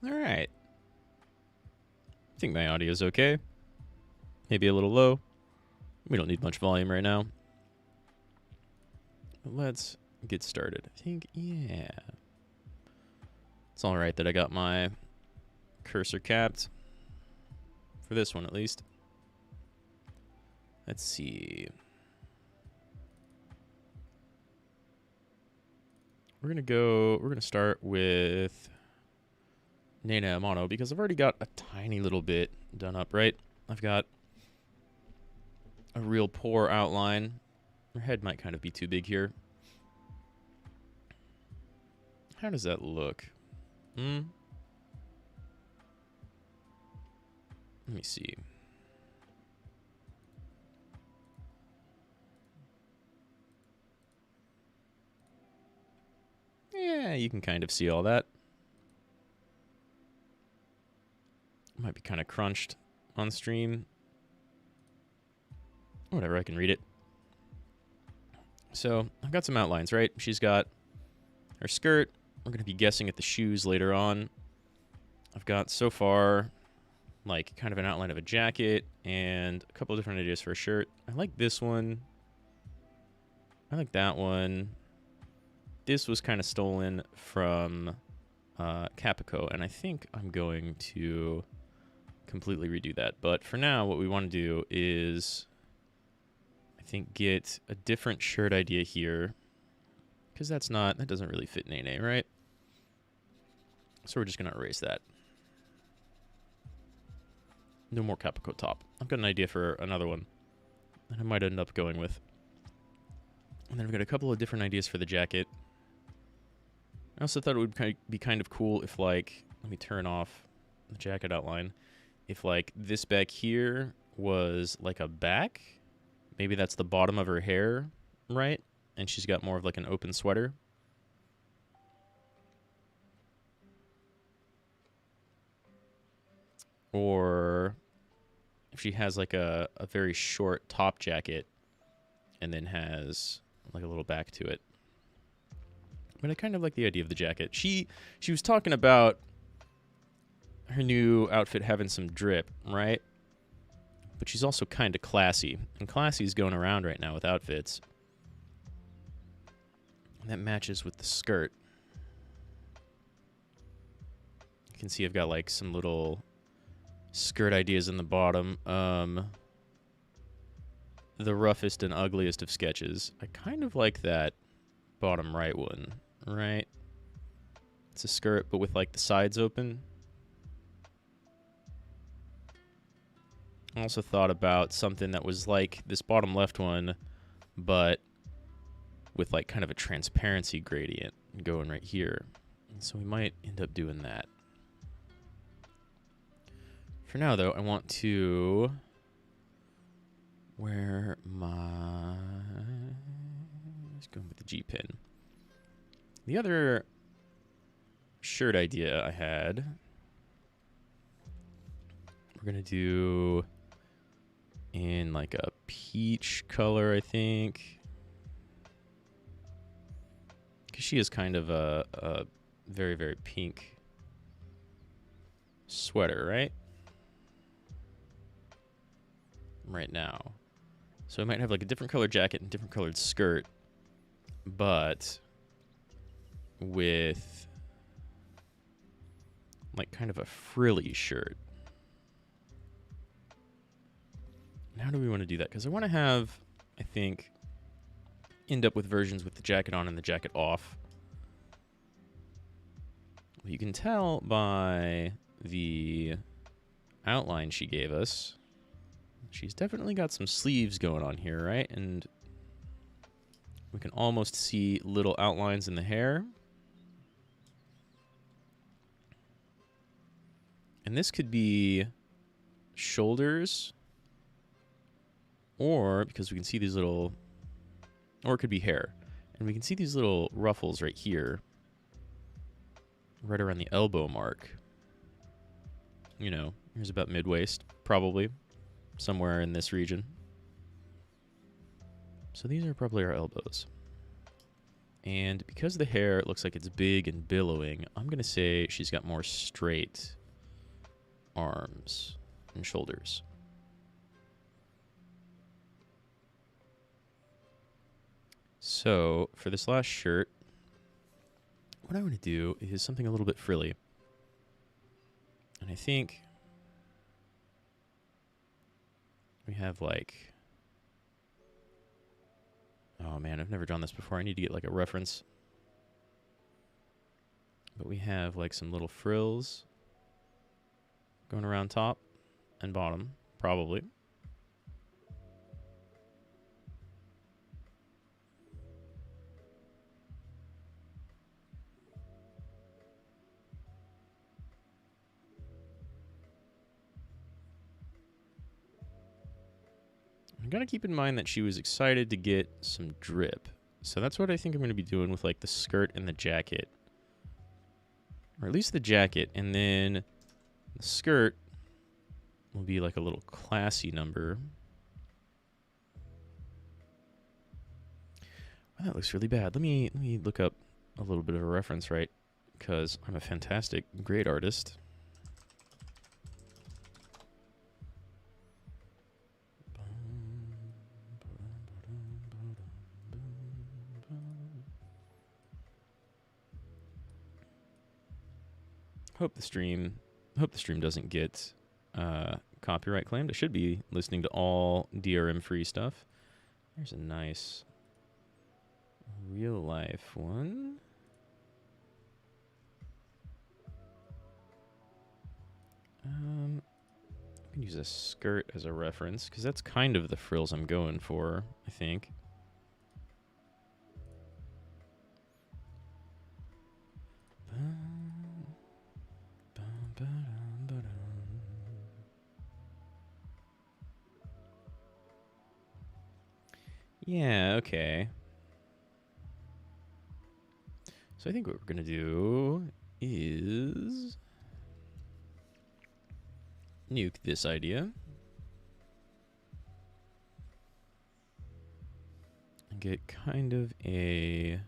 All right. I think my audio is okay. Maybe a little low. We don't need much volume right now. Let's get started. I think, yeah. It's all right that I got my cursor capped. For this one, at least. Let's see. We're going to start with Nene Amano because I've already got a tiny little bit done up, right? I've got a real poor outline. Her head might kind of be too big here. How does that look? Let me see. Yeah, you can kind of see all that. Might be kind of crunched on stream. Whatever, I can read it. So, I've got some outlines, right? She's got her skirt. We're going to be guessing at the shoes later on. I've got, so far, like, kind of an outline of a jacket and a couple of different ideas for a shirt. I like this one. I like that one. This was kind of stolen from Capico, and I think I'm going to completely redo that. But for now, what we want to do is, I think, get a different shirt idea here, because that doesn't really fit Nene, right? So we're just going to erase that. No more Capico top. I've got an idea for another one that I might end up going with. And then I've got a couple of different ideas for the jacket. I also thought it would be kind of cool if, like, let me turn off the jacket outline. If, like, this back here was, like, a back. Maybe that's the bottom of her hair, right? And she's got more of, like, an open sweater. Or if she has, like, a very short top jacket and then has, like, a little back to it. But I kind of like the idea of the jacket. She was talking about her new outfit having some drip, right? But she's also kind of classy. And classy's going around right now with outfits. And that matches with the skirt. You can see I've got like some little skirt ideas in the bottom. The roughest and ugliest of sketches. I kind of like that bottom right one, right? It's a skirt, but with like the sides open. I also thought about something that was like this bottom left one, but with like kind of a transparency gradient going right here. So we might end up doing that. For now, though, I want to wear my... Let's go with the G pin. The other shirt idea I had, we're going to do in like a peach color, I think. Because she is kind of a very, very pink sweater, right? Right now. So I might have like a different colored jacket and different colored skirt, but with like kind of a frilly shirt. And how do we want to do that? Because I want to have, I think, end up with versions with the jacket on and the jacket off. Well, you can tell by the outline she gave us, she's definitely got some sleeves going on here, right? And we can almost see little outlines in the hair. And this could be shoulders, or because we can see these little, or it could be hair. And we can see these little ruffles right here, right around the elbow mark. You know, here's about mid-waist, probably, somewhere in this region. So these are probably our elbows. And because the hair looks like it's big and billowing, I'm going to say she's got more straight arms and shoulders. So for this last shirt, what I want to do is something a little bit frilly. And I think we have like... Oh man, I've never done this before. I need to get like a reference. But we have like some little frills going around top and bottom, probably. I gotta keep in mind that she was excited to get some drip. So that's what I think I'm gonna be doing with like the skirt and the jacket. Or at least the jacket, and then the skirt will be like a little classy number. Well, that looks really bad. Let me look up a little bit of a reference, right? Because I'm a fantastic, great artist. Hope the stream doesn't get copyright claimed. I should be listening to all DRM free stuff. There's a nice real life one. I can use a skirt as a reference because that's kind of the frills I'm going for, I think. Yeah, okay. So I think what we're going to do is nuke this idea and get kind of a...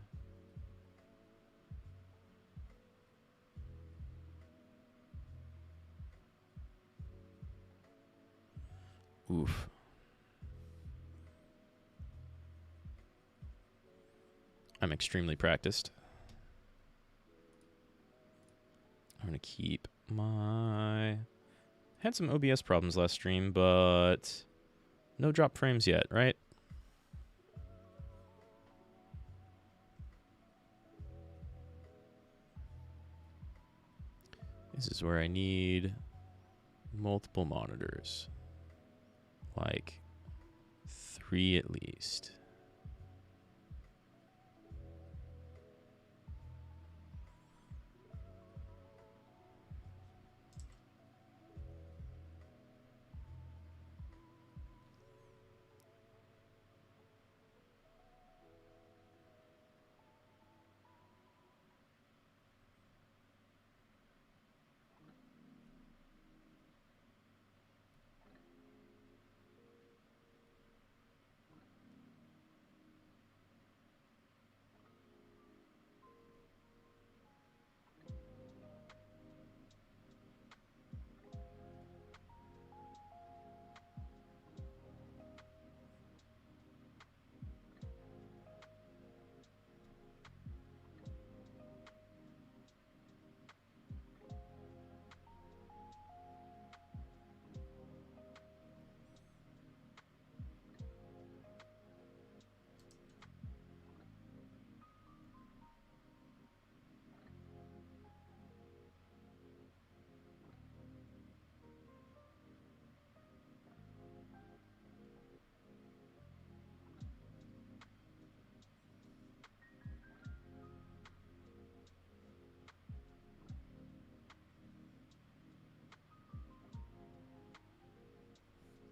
Oof. I'm extremely practiced. I'm going to keep my... Had some OBS problems last stream, but no drop frames yet, right? This is where I need multiple monitors. Like 3 at least.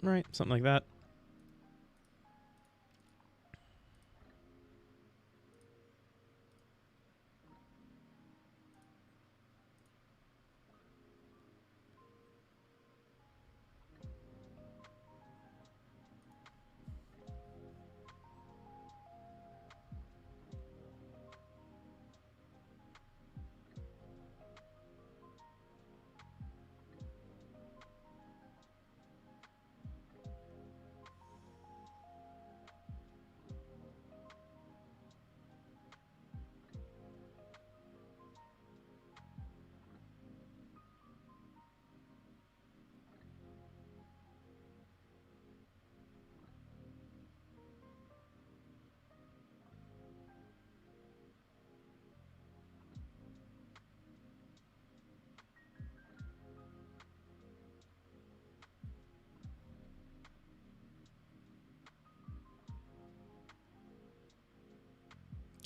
Right, something like that.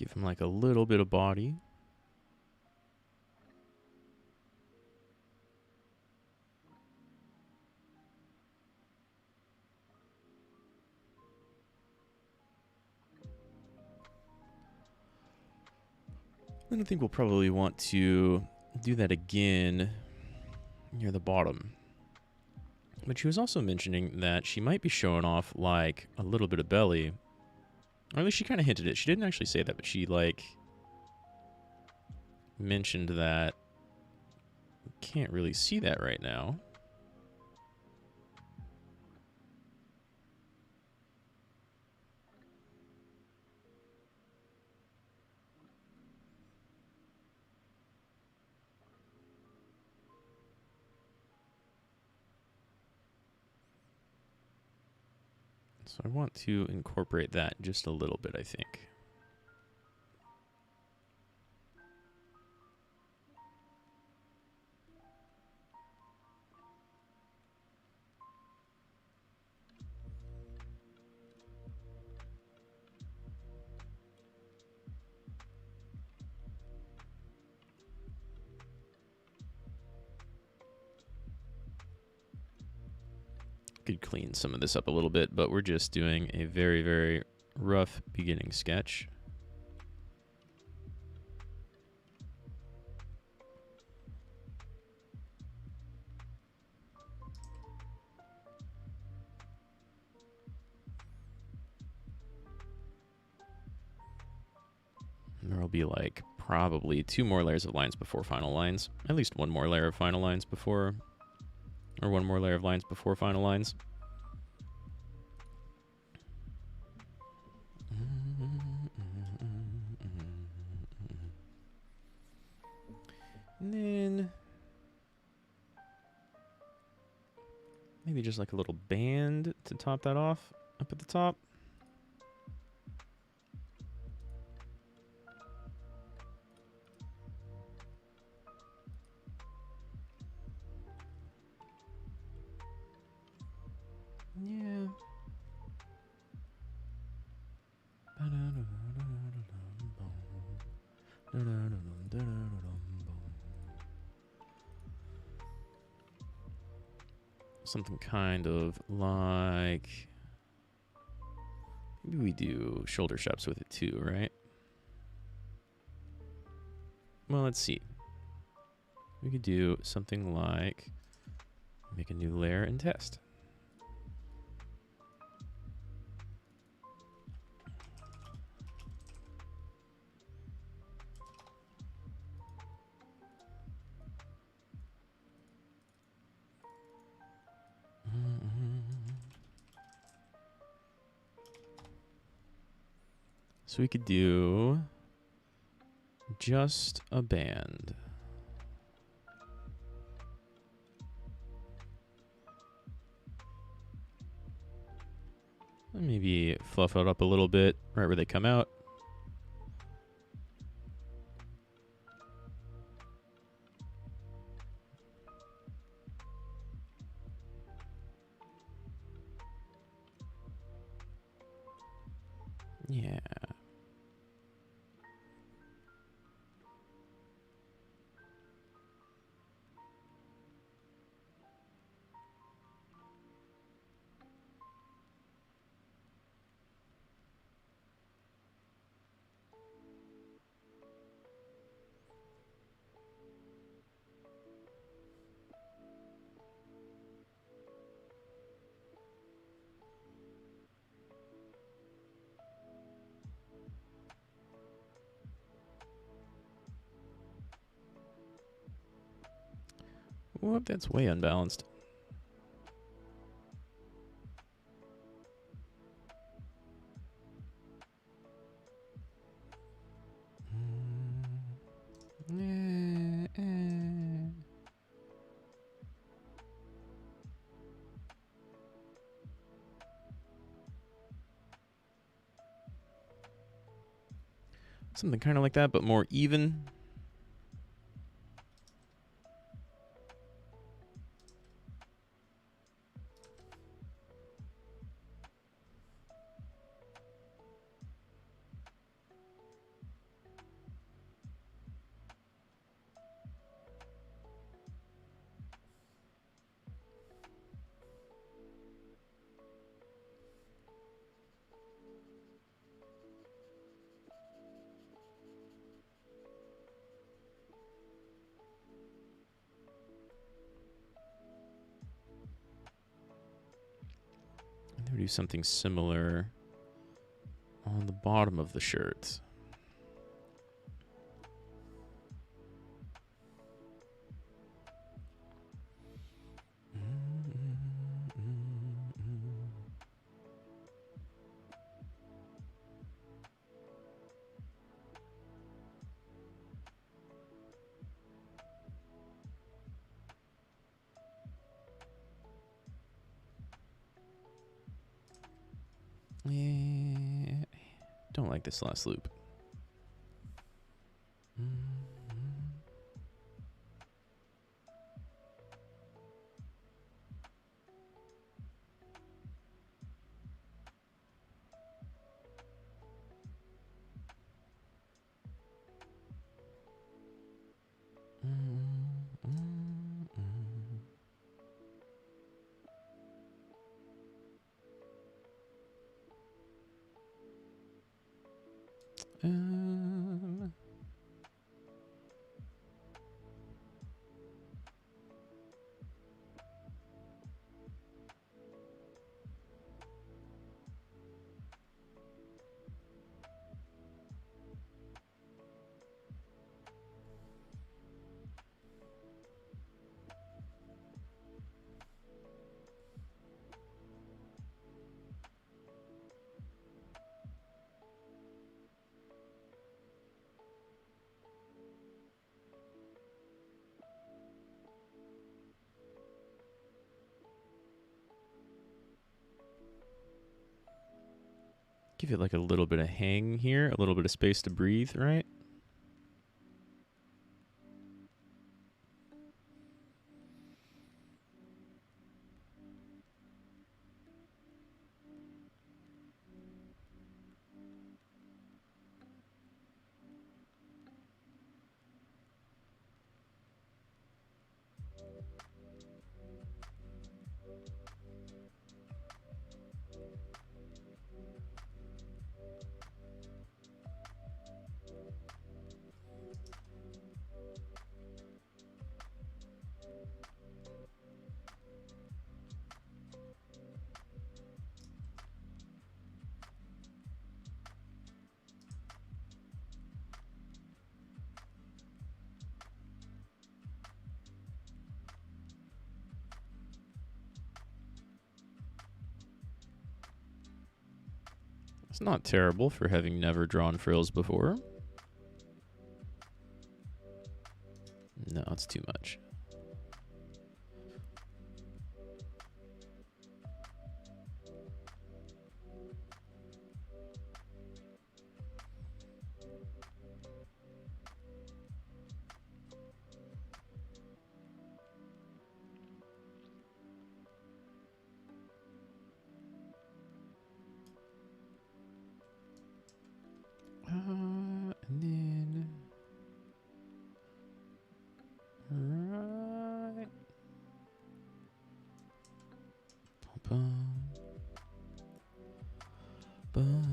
Give him like a little bit of body. Then I think we'll probably want to do that again near the bottom. But she was also mentioning that she might be showing off like a little bit of belly. Or at least she kind of hinted it. She didn't actually say that, but she like mentioned that we can't really see that right now. So I want to incorporate that just a little bit, I think. Could clean some of this up a little bit, but we're just doing a very, very rough beginning sketch. And there'll be like probably 2 more layers of lines before final lines. At least 1 more layer of final lines before, or 1 more layer of lines before final lines. And then maybe just like a little band to top that off up at the top. Yeah. Something kind of like, maybe we do shoulder straps with it too, right? Well, let's see. We could do something like make a new layer and test. So we could do just a band. Maybe fluff it up a little bit right where they come out. Yeah. Whoop, that's way unbalanced. Something kind of like that, but more even. do something similar on the bottom of the shirt. Yeah, don't like this last loop. Give it like a little bit of hang here, a little bit of space to breathe, right? It's not terrible for having never drawn frills before. No, it's too much. And then right. Bum, bum.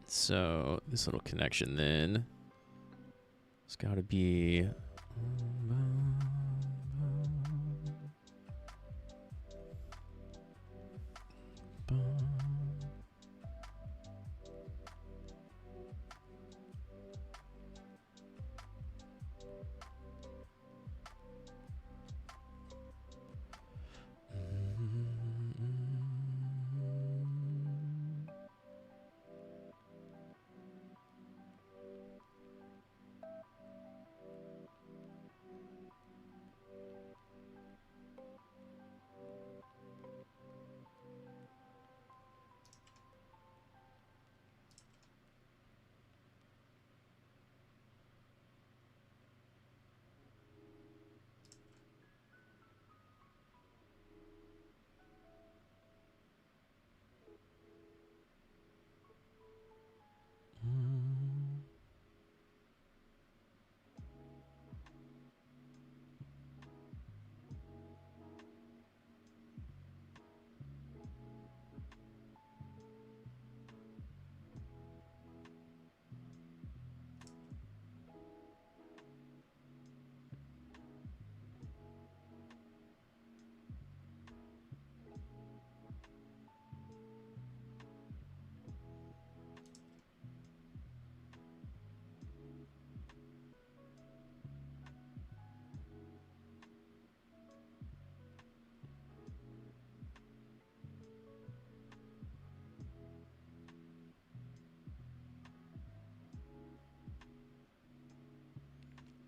So this little connection then, it's got to be.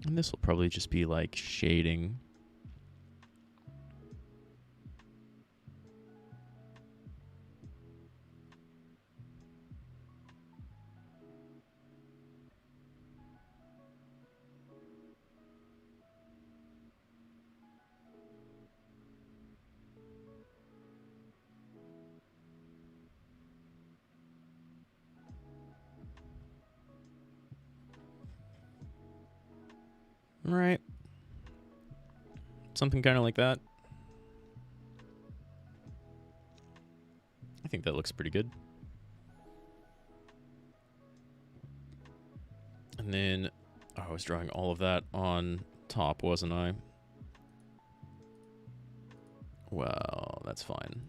And this will probably just be like shading. All right. Something kind of like that. I think that looks pretty good. And then, oh, I was drawing all of that on top, wasn't I? Well, that's fine.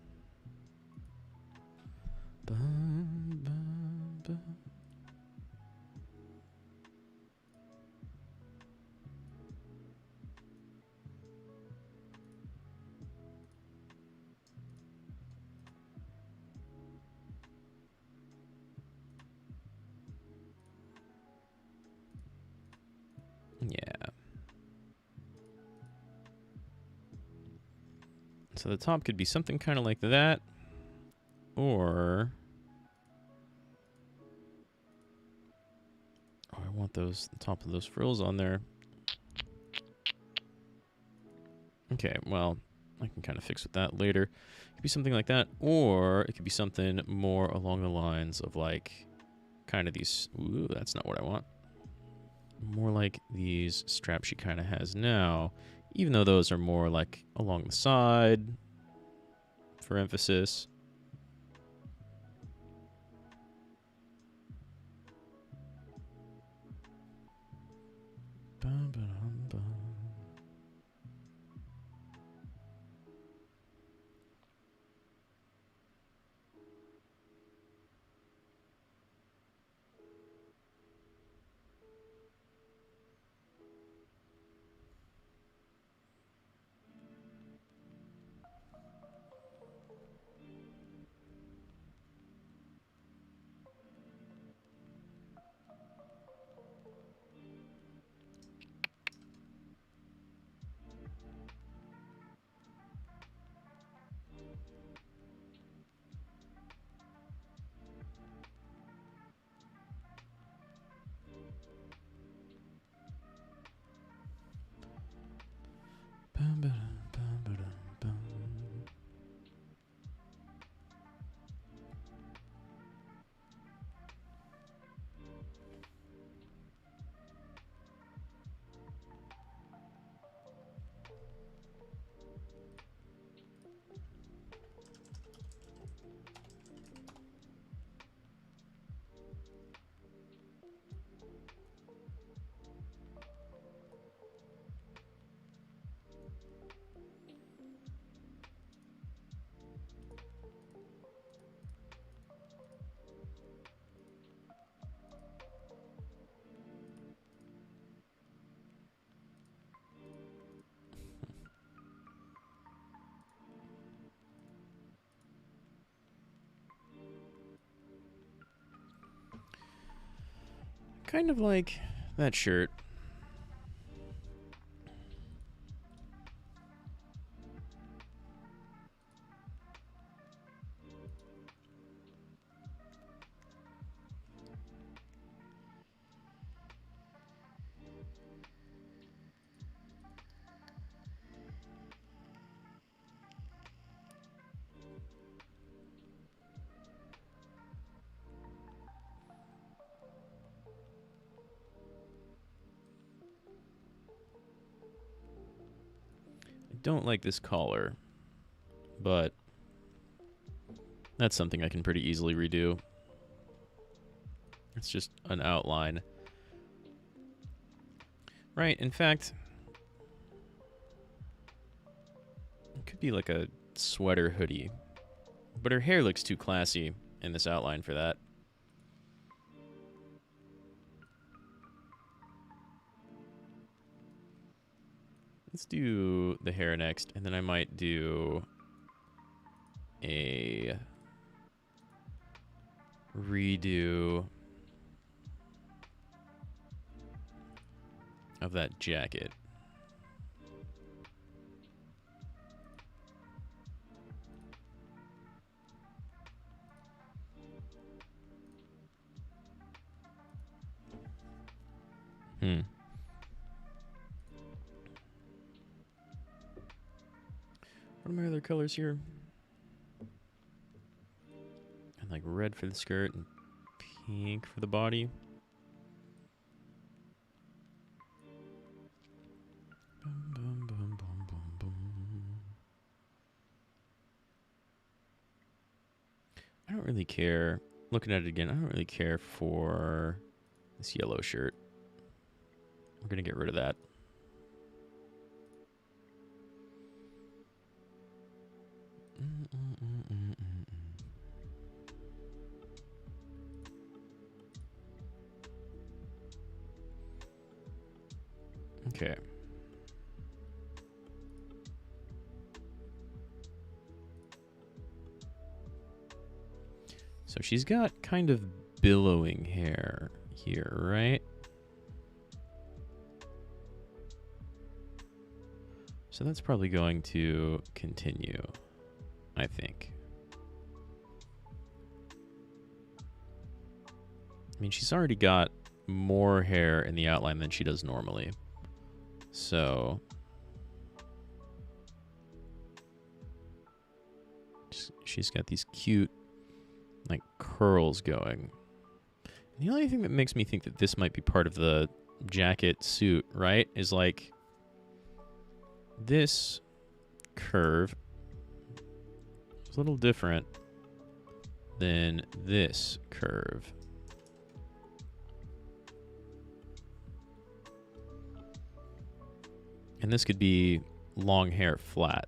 Yeah. So the top could be something kind of like that, or oh, I want those the top of those frills on there. Okay, well, I can kind of fix with that later. It could be something like that, or it could be something more along the lines of like kind of these. Ooh, that's not what I want. More like these straps she kind of has now, even though those are more like along the side for emphasis. Bum, ba-dum, bum. Bum, ba-dum, bum, ba-dum, bum. Kind of like that shirt. I don't like this collar, but that's something I can pretty easily redo. It's just an outline. Right, in fact, it could be like a sweater hoodie. But her hair looks too classy in this outline for that. Let's do the hair next, and then I might do a redo of that jacket. Hmm. What are my other colors here? And like red for the skirt and pink for the body. Bum, bum, bum, bum, bum, bum. I don't really care. Looking at it again, I don't really care for this yellow shirt. We're going to get rid of that. Okay. So she's got kind of billowing hair here, right? So that's probably going to continue, I think. I mean, she's already got more hair in the outline than she does normally. So she's got these cute, like, curls going. And the only thing that makes me think that this might be part of the jacket suit, right, is like this curve is a little different than this curve. And this could be long hair flat.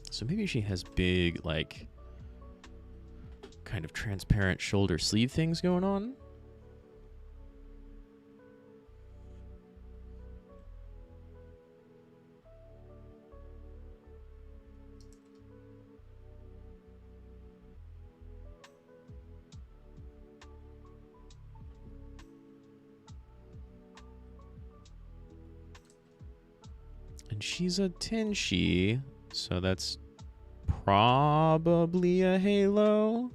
So maybe she has big, like, kind of transparent shoulder sleeve things going on. And she's a Tenshi, so that's probably a halo.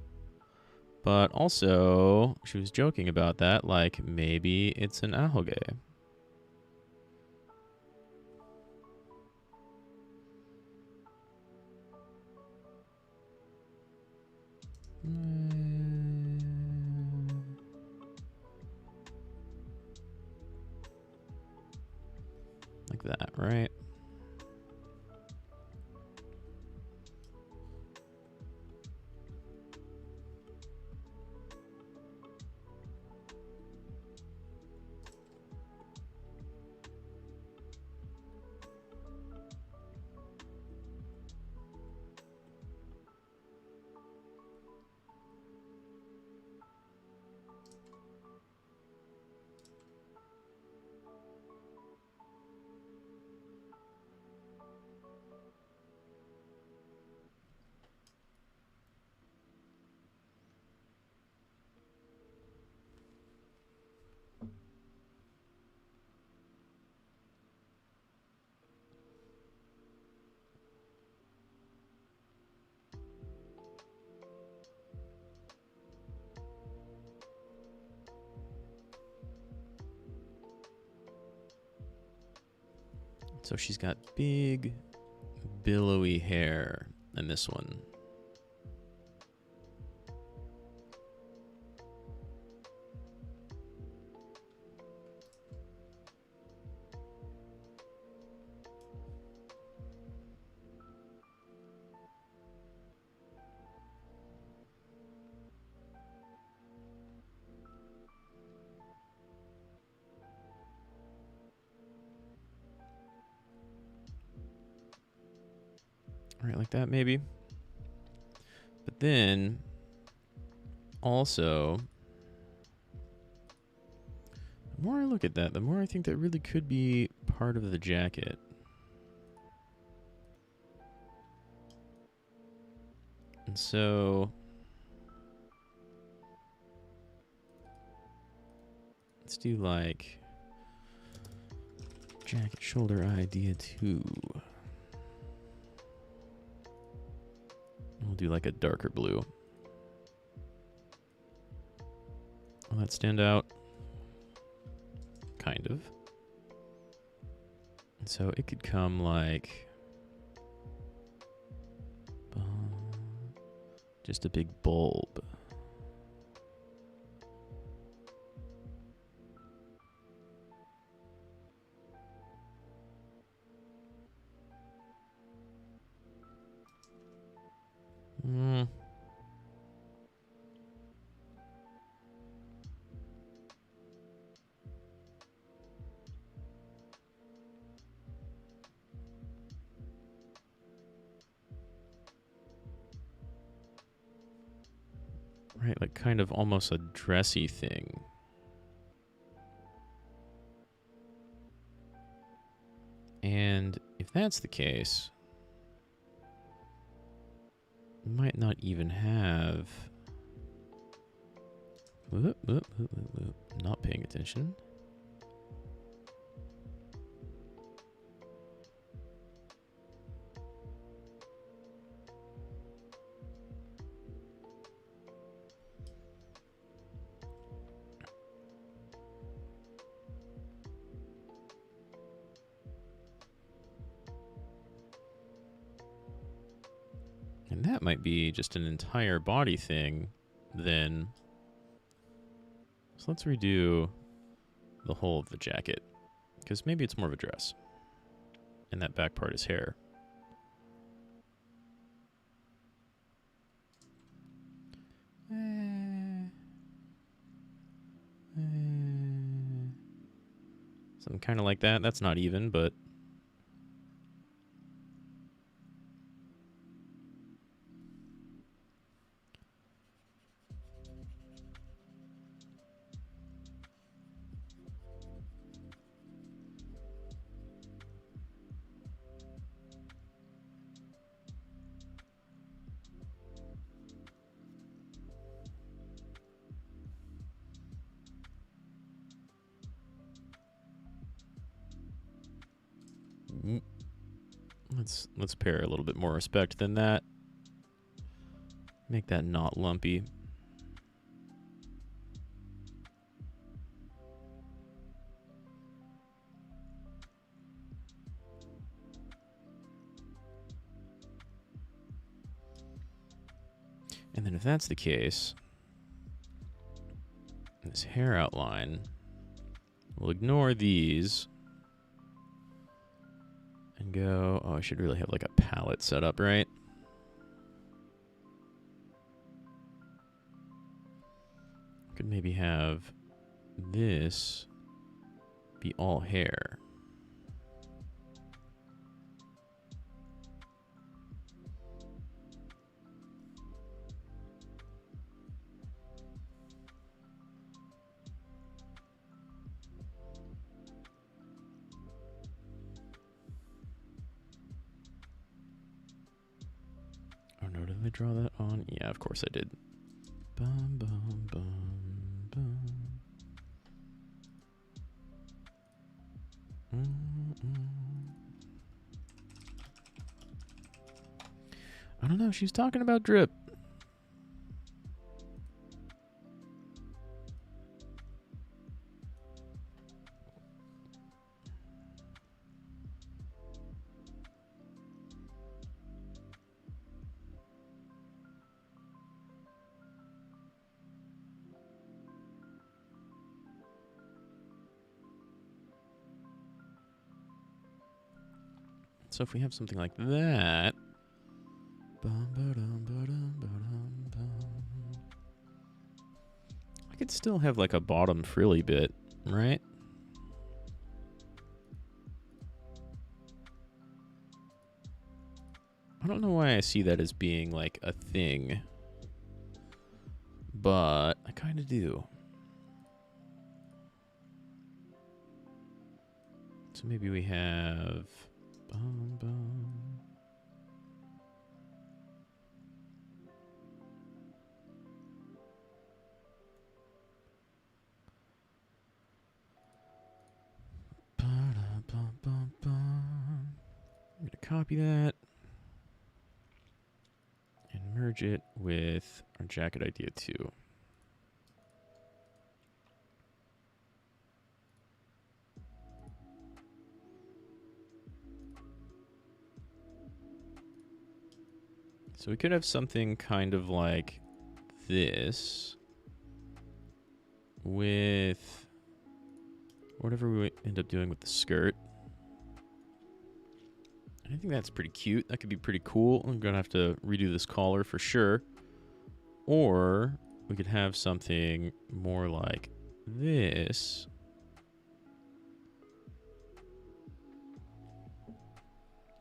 But also, she was joking about that, like maybe it's an ahoge. Like that, right? So she's got big, billowy hair in this one. Right, like that maybe. But then also, the more I look at that, the more I think that really could be part of the jacket. And so let's do like jacket shoulder idea 2. We'll do like a darker blue. Will that stand out? Kind of. And so it could come like just a big bulb. Right, like kind of almost a dressy thing. And if that's the case, we might not even have... Not paying attention. And that might be just an entire body thing, then. So let's redo the whole of the jacket, because maybe it's more of a dress. And that back part is hair. Something kind of like that. That's not even, but... Let's pair a little bit more respect than that. Make that not lumpy. And then if that's the case, this hair outline, we'll ignore these and go, oh, I should really have like a palette set up, right? Could maybe have this be all hair. Oh no, did I draw that on? Yeah, of course I did. Bum, bum, bum, bum. I don't know, she's talking about drip. So if we have something like that, I could still have like a bottom frilly bit, right? I don't know why I see that as being like a thing, but I kind of do. So maybe we have... copy that and merge it with our jacket idea too. So we could have something kind of like this with whatever we end up doing with the skirt. I think that's pretty cute. That could be pretty cool. I'm going to have to redo this collar for sure. Or we could have something more like this.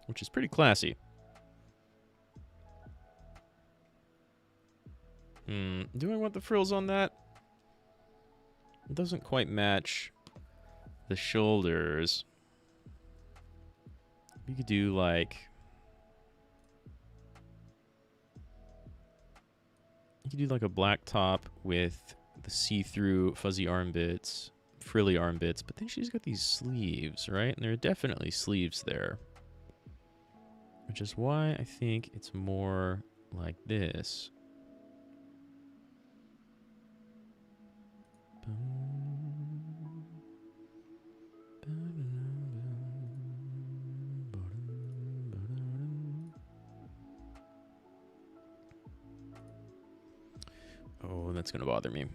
Which is pretty classy. Do I want the frills on that? It doesn't quite match the shoulders. You could do like... You could do like a black top with the see-through fuzzy arm bits, frilly arm bits, but then she's got these sleeves, right? And there are definitely sleeves there. Which is why I think it's more like this. Oh, that's going to bother me.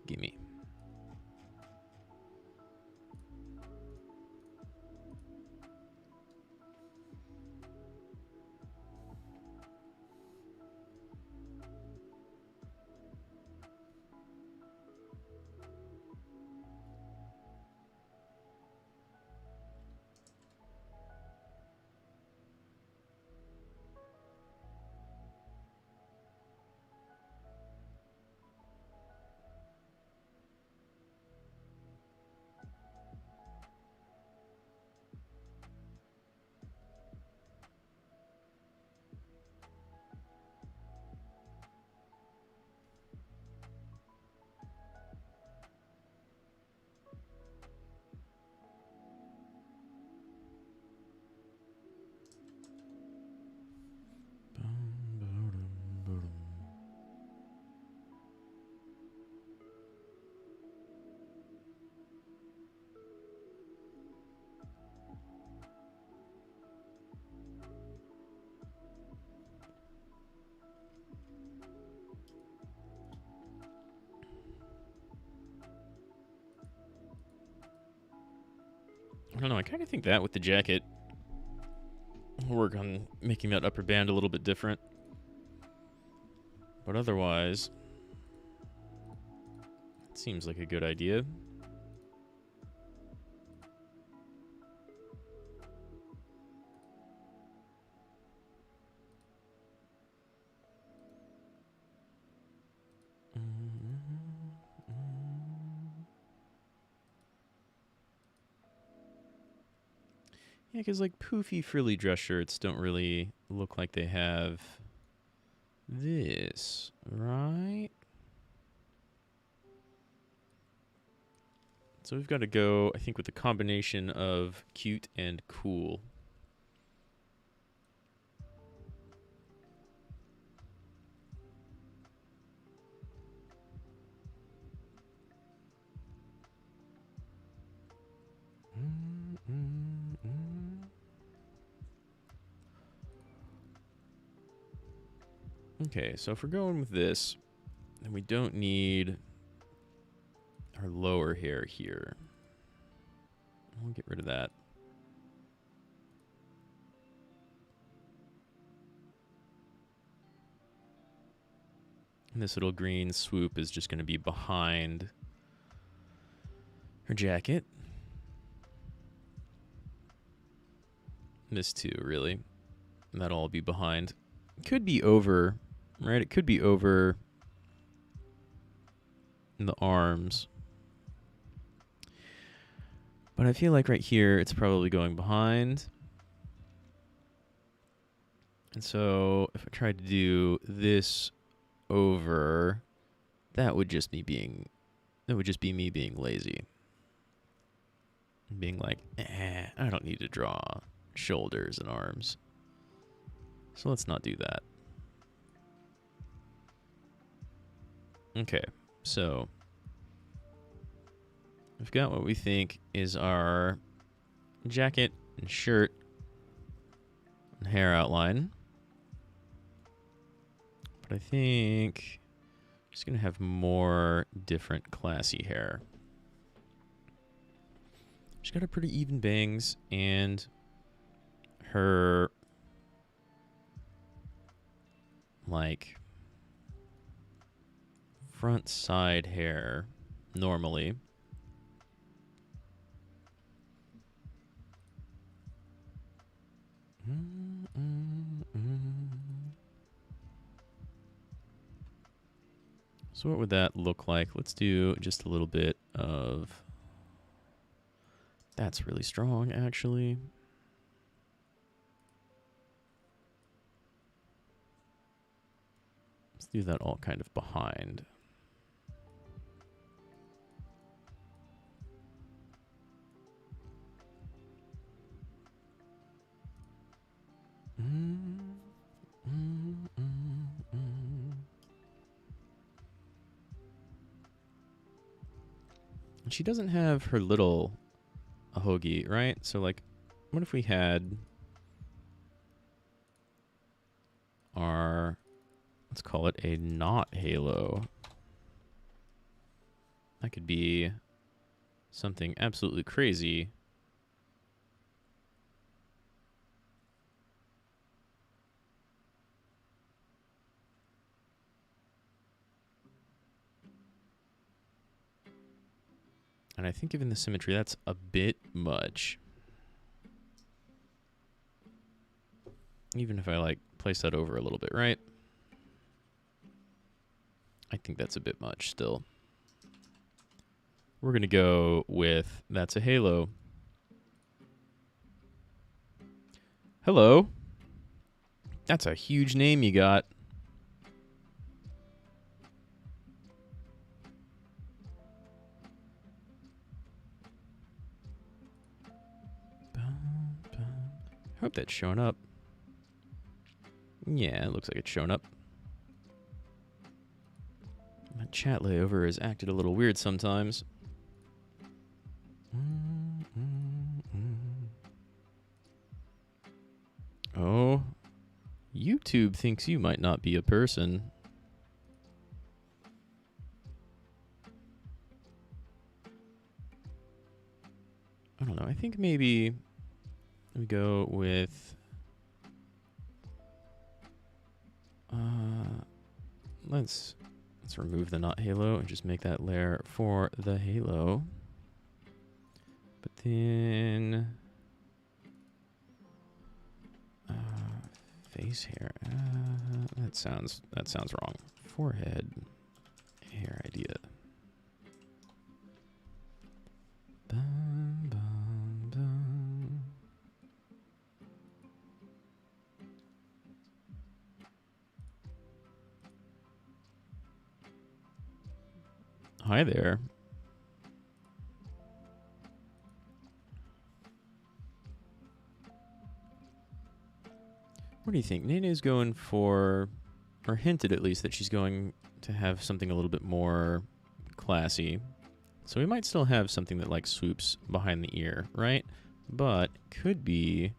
Gimme. I don't know, I kind of think that with the jacket, we'll work on making that upper band a little bit different. But otherwise, it seems like a good idea. Yeah, because like poofy frilly dress shirts don't really look like they have this, right? So we've got to go, I think, with a combination of cute and cool. Okay, so if we're going with this, then we don't need our lower hair here. We'll get rid of that. And this little green swoop is just going to be behind her jacket. This too, really. And that'll all be behind. Could be over, right? It could be over in the arms. But I feel like right here, it's probably going behind. And so if I tried to do this over that would just be me being lazy. Being like, I don't need to draw shoulders and arms. So let's not do that. Okay, so we've got what we think is our jacket and shirt and hair outline. But I think I'm just going to have more different classy hair. She's got a pretty even bangs, and her, like, front side hair normally. So what would that look like? Let's do just a little bit of... That's really strong, actually. Let's do that all kind of behind. And she doesn't have her little ahogi, right? So, like, what if we had our, let's call it a not halo. That could be something absolutely crazy. And I think given the symmetry, that's a bit much. Even if I, like, place that over a little bit, right? I think that's a bit much still. We're going to go with that's a halo. Hello. That's a huge name you got. I hope that's showing up. Yeah, it looks like it's showing up. My chat layover has acted a little weird sometimes. Oh, YouTube thinks you might not be a person. I don't know. I think maybe we go with let's remove the not halo and just make that layer for the halo. But then face hair. That sounds wrong. Forehead hair idea. Bum, bum, bum. Hi there. What do you think? Nene's going for, or hinted at least, that she's going to have something a little bit more classy. So we might still have something that, like, swoops behind the ear, right? But could be,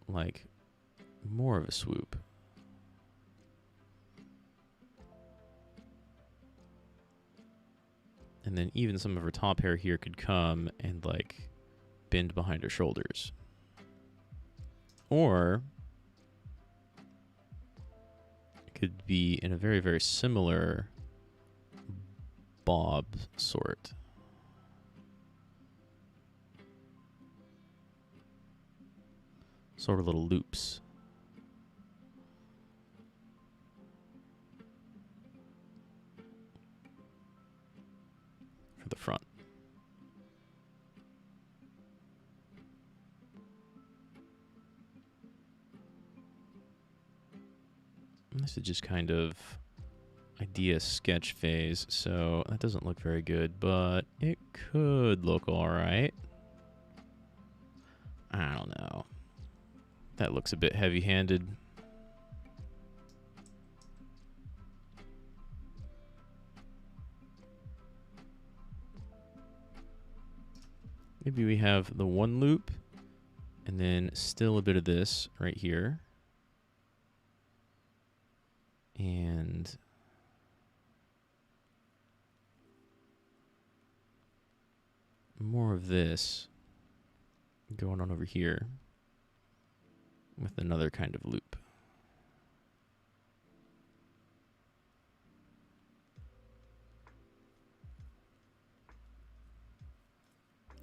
like, more of a swoop. And then even some of her top hair here could come and, like, bend behind her shoulders. Or it could be in a very, very similar bob sort. Sort of little loops. For the front. And this is just kind of idea sketch phase, so that doesn't look very good, but it could look alright. I don't know. That looks a bit heavy-handed. Maybe we have the one loop, and then still a bit of this right here. And more of this going on over here with another kind of loop.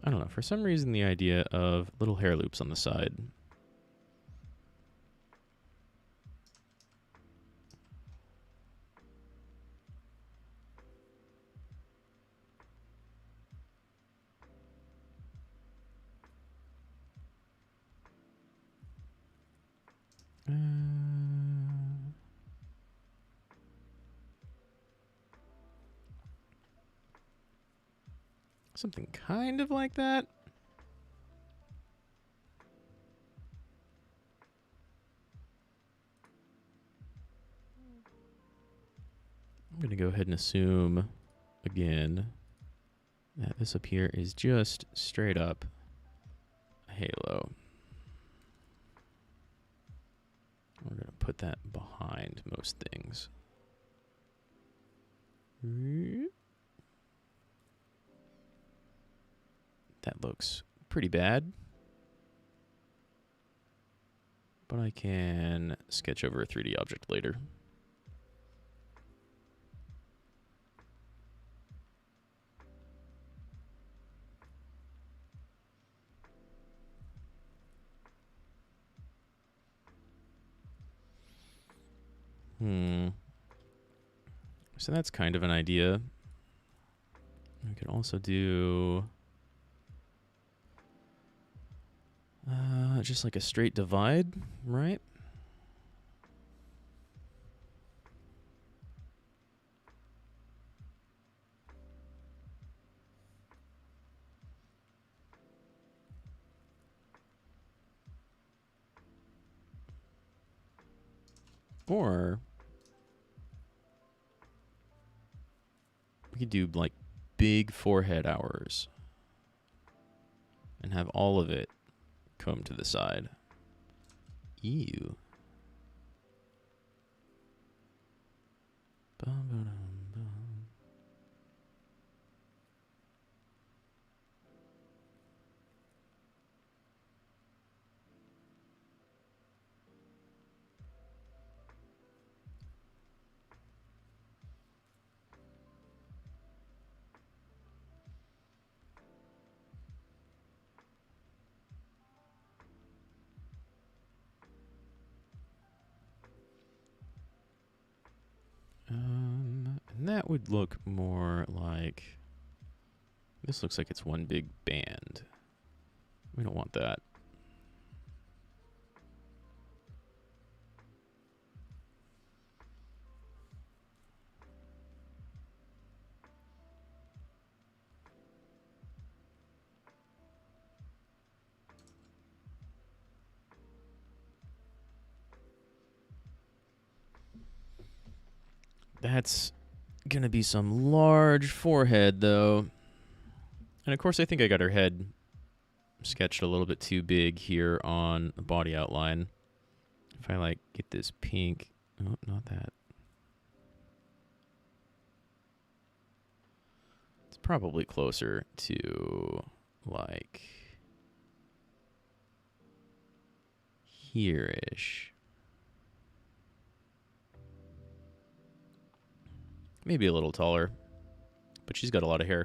I don't know, for some reason the idea of little hair loops on the side. Something kind of like that. I'm going to go ahead and assume, again, that this up here is just straight up a halo. We're going to put that behind most things. That looks pretty bad. But I can sketch over a 3D object later. So that's kind of an idea. We could also do just like a straight divide, right? Or we could do like big forehead hours and have all of it come to the side. Ew. And that would look more like, this looks like it's one big band. We don't want that. That's gonna be some large forehead, though. And of course, I think I got her head sketched a little bit too big here on the body outline. If I, like, get this pink... Oh, not that. It's probably closer to, like, here-ish. Maybe a little taller, but she's got a lot of hair.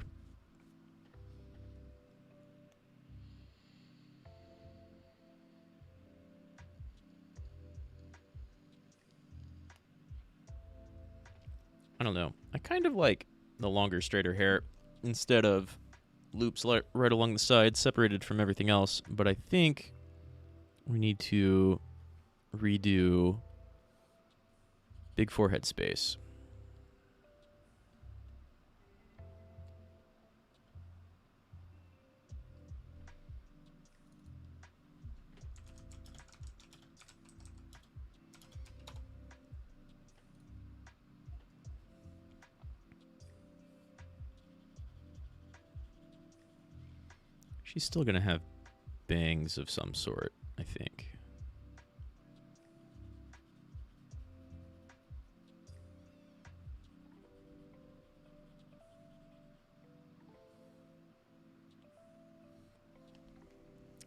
I don't know. I kind of like the longer, straighter hair instead of loops right along the sides, separated from everything else. But I think we need to redo big forehead space. She's still going to have bangs of some sort, I think.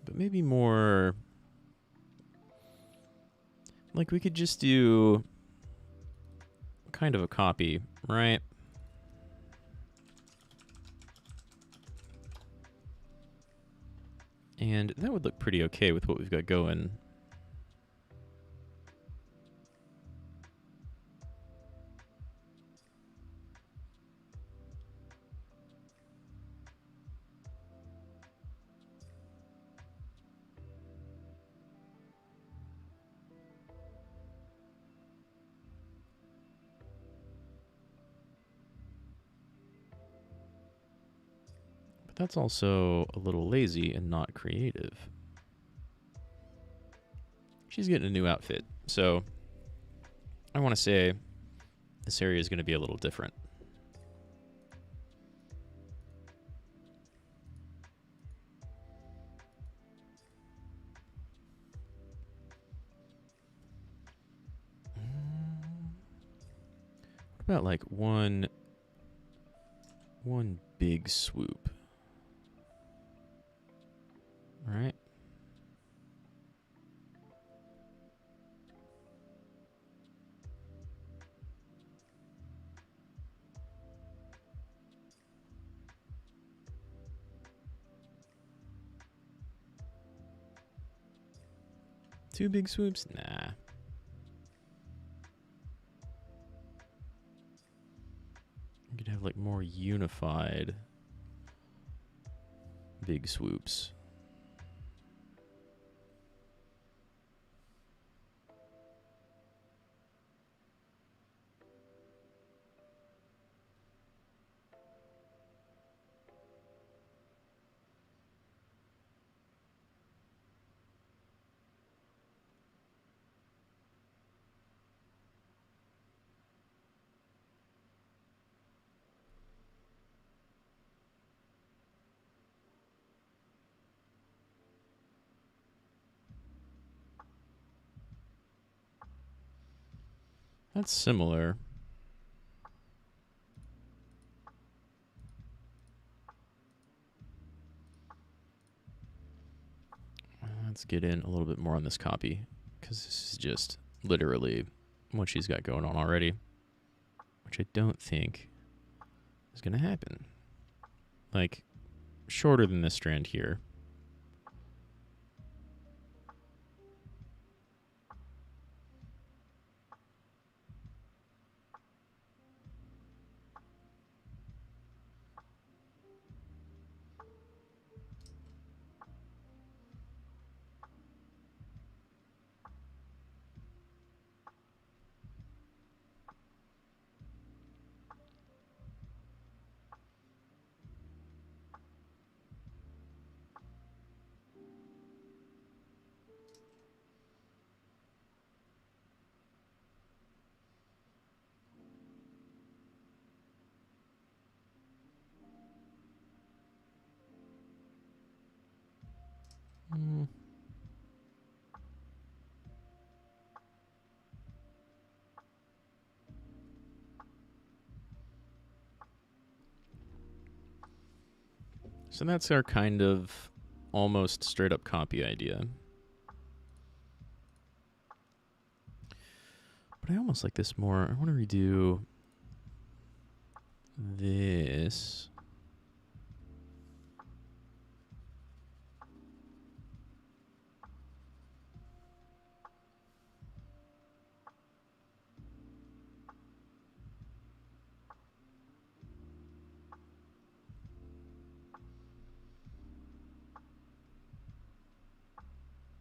But maybe more... Like, we could just do kind of a copy, right? And that would look pretty okay with what we've got going. But that's also a little lazy and not creative. She's getting a new outfit, so I want to say this area is going to be a little different. What about like one big swoop? All right. Two big swoops? Nah. You could have like more unified big swoops. That's similar. Let's get in a little bit more on this copy, because this is just literally what she's got going on already, which I don't think is going to happen. Like, shorter than this strand here. So that's our kind of almost straight up copy idea. But I almost like this more. I want to redo this.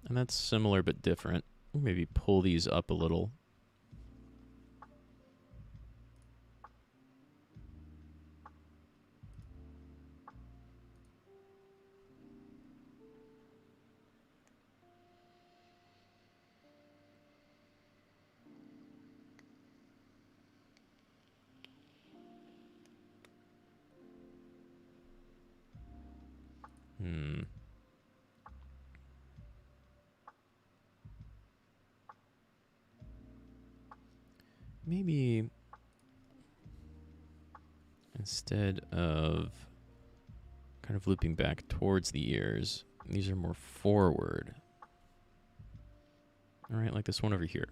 And that's similar but different. Maybe pull these up a little. maybe instead of kind of looping back towards the ears, these are more forward. All right, like this one over here.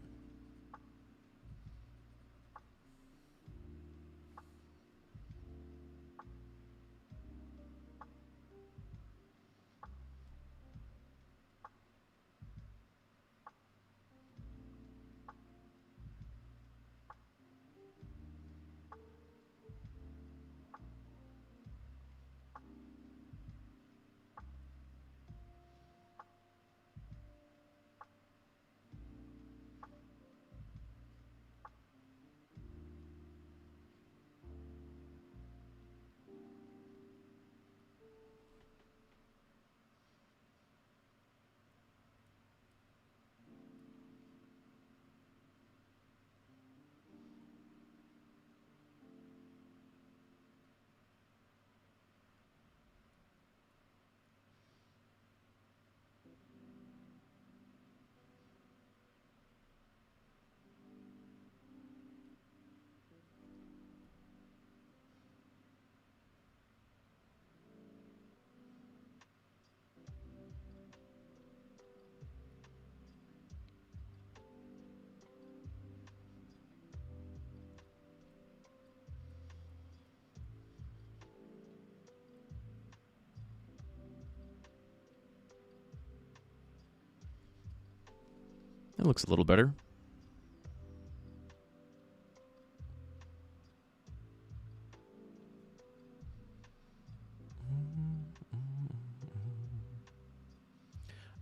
That looks a little better.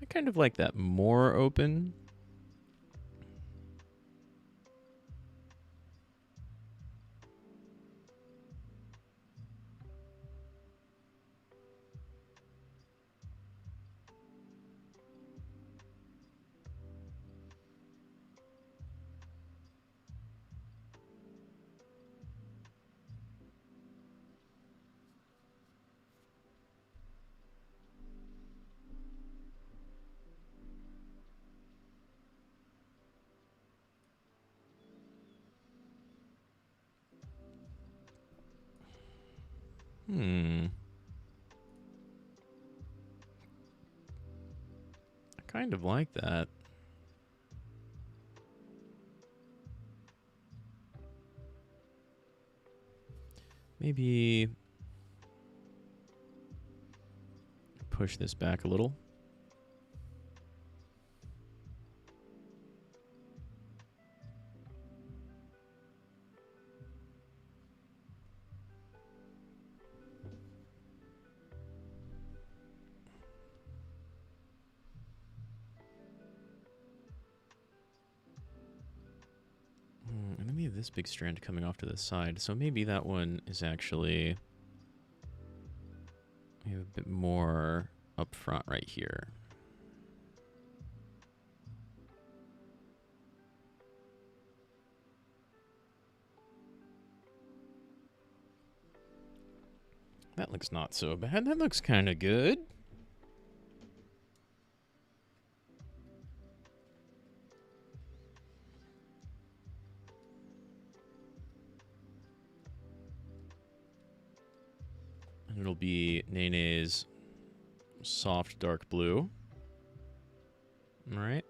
I kind of like that more open. I kind of like that. Maybe push this back a little. And then we have this big strand coming off to the side. So maybe that one is actually we have a bit more up front right here. That looks not so bad. That looks kind of good. And it'll be Nene's soft dark blue. All right.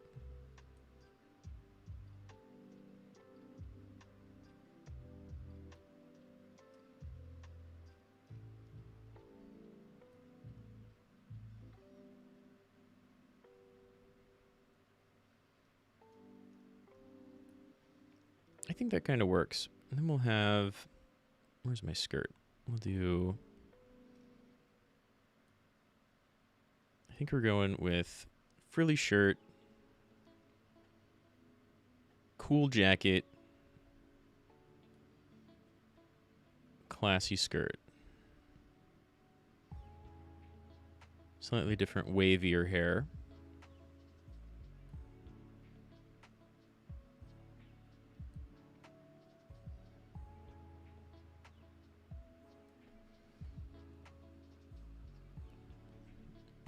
I think that kind of works. And then we'll have, where's my skirt? We'll do, I think we're going with frilly shirt, cool jacket, classy skirt. Slightly different, wavier hair.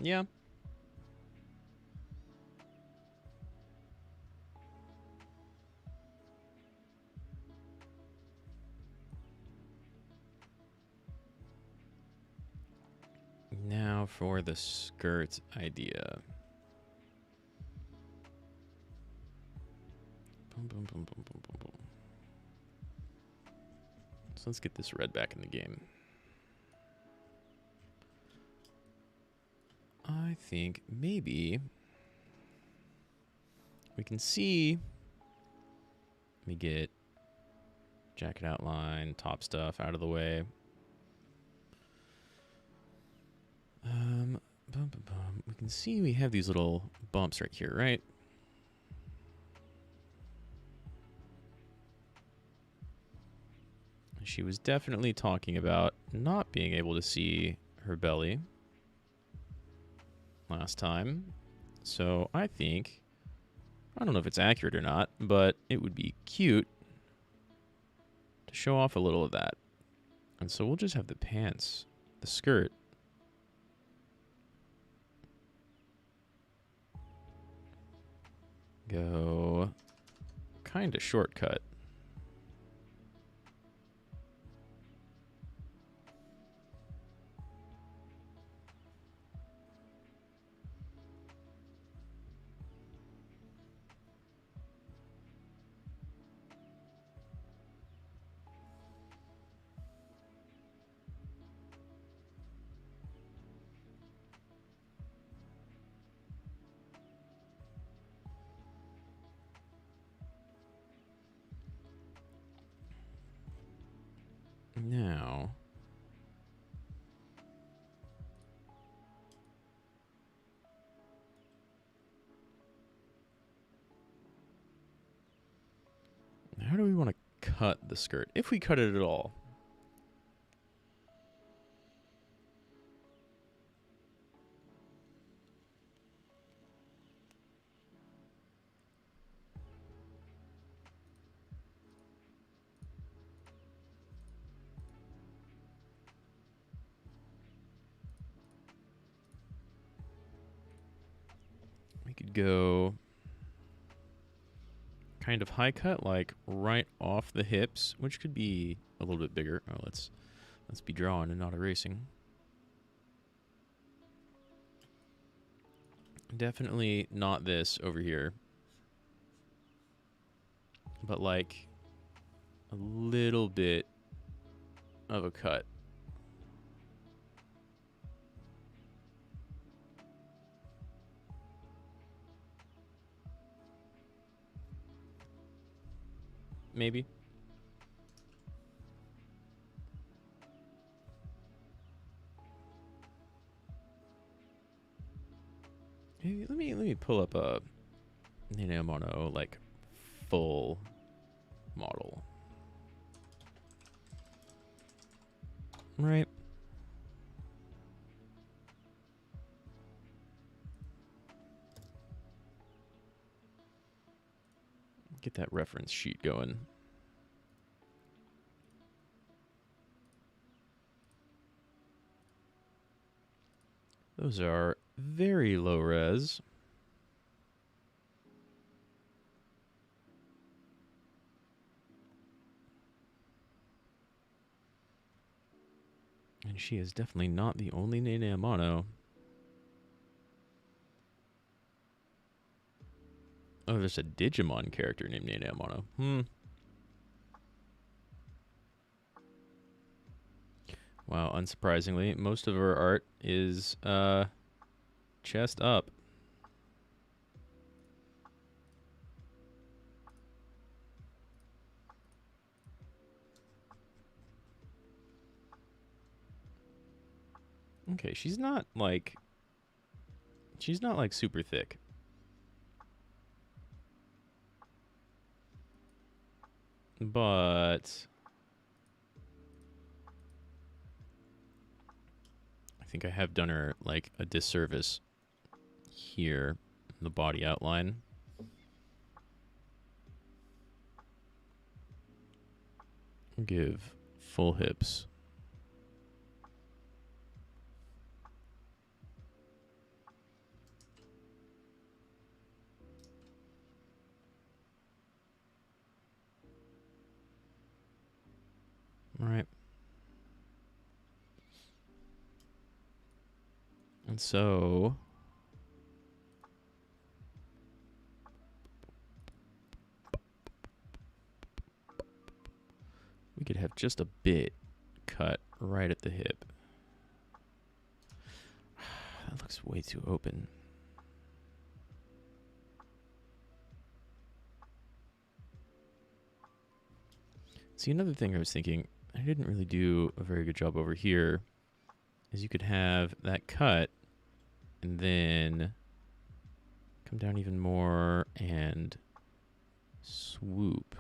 Yeah. Now for the skirt idea. Boom, boom, boom, boom, boom, boom, boom. So let's get this red back in the game. I think maybe we can see. Let me get jacket outline, top stuff out of the way. Bum, bum, bum. We can see we have these little bumps right here, right? She was definitely talking about not being able to see her belly last time. So I think, I don't know if it's accurate or not, but it would be cute to show off a little of that. And so we'll just have the pants, the skirt, go kind of shortcut. Now, how do we want to cut the skirt? If we cut it at all. We could go kind of high cut, like right off the hips, which could be a little bit bigger. Oh, let's be drawing and not erasing. Definitely not this over here, but like a little bit of a cut. Maybe. Hey, let me pull up a Nene Amano like full model. Right. Get that reference sheet going. Those are very low res. And she is definitely not the only Nene Amano. Oh, there's a Digimon character named Nene Amano. Wow, unsurprisingly, most of her art is chest up. Okay, she's not like super thick. But I think I have done her like a disservice here in the body outline. Give full hips. All right. And so we could have just a bit cut right at the hip. That looks way too open. See, another thing I was thinking, I didn't really do a very good job over here, is you could have that cut and then come down even more and swoop.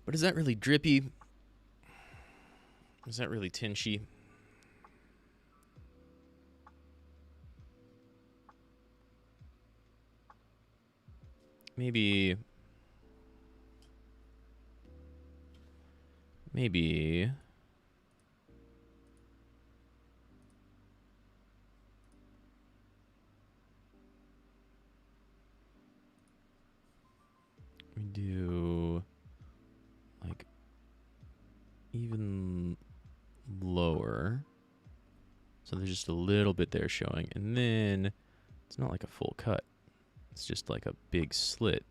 But is that really drippy? Is that really tinchy? Maybe we do like even lower. So there's just a little bit there showing. And then it's not like a full cut. It's just like a big slit.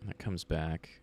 And that comes back.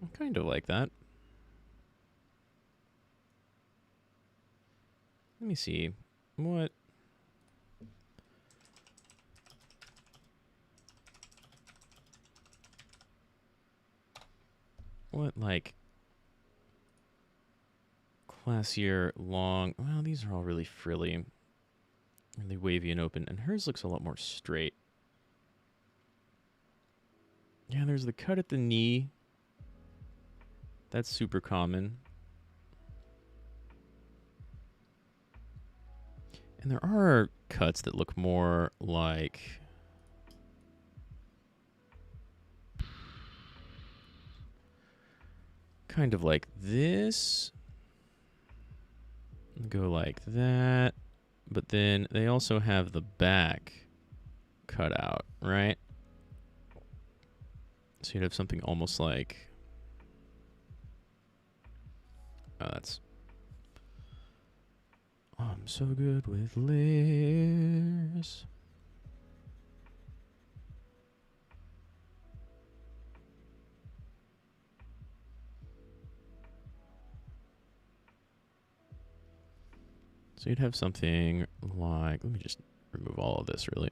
I kind of like that. Let me see. What like classier long, well, these are all really frilly, really wavy and open, and hers looks a lot more straight. Yeah, there's the cut at the knee. That's super common. And there are cuts that look more like kind of like this. Go like that. But then they also have the back cut out, right? So you'd have something almost like, oh, that's, I'm so good with layers. So you'd have something like, let me just remove all of this really.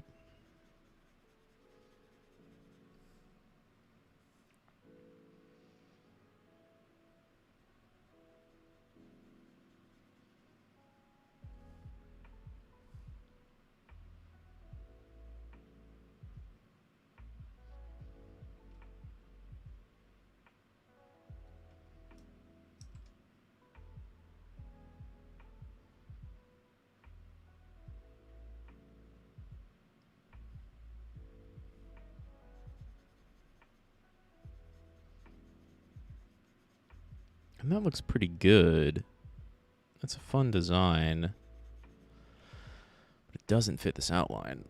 And that looks pretty good. That's a fun design. But it doesn't fit this outline.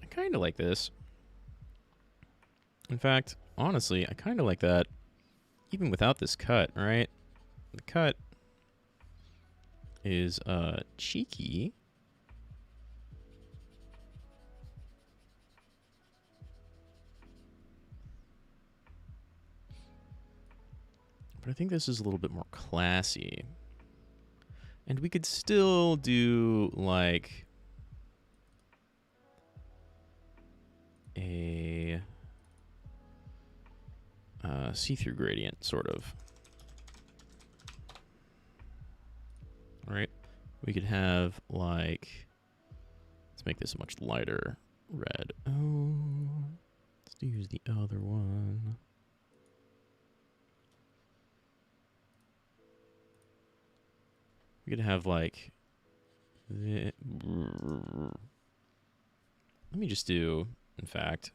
kind of like this. In fact, honestly, I kind of like that even without this cut, right? The cut is cheeky. But I think this is a little bit more classy. And we could still do like a see-through gradient, sort of. Right? We could have like, let's make this a much lighter red. Oh, let's use the other one. We could have like, let me just do, in fact,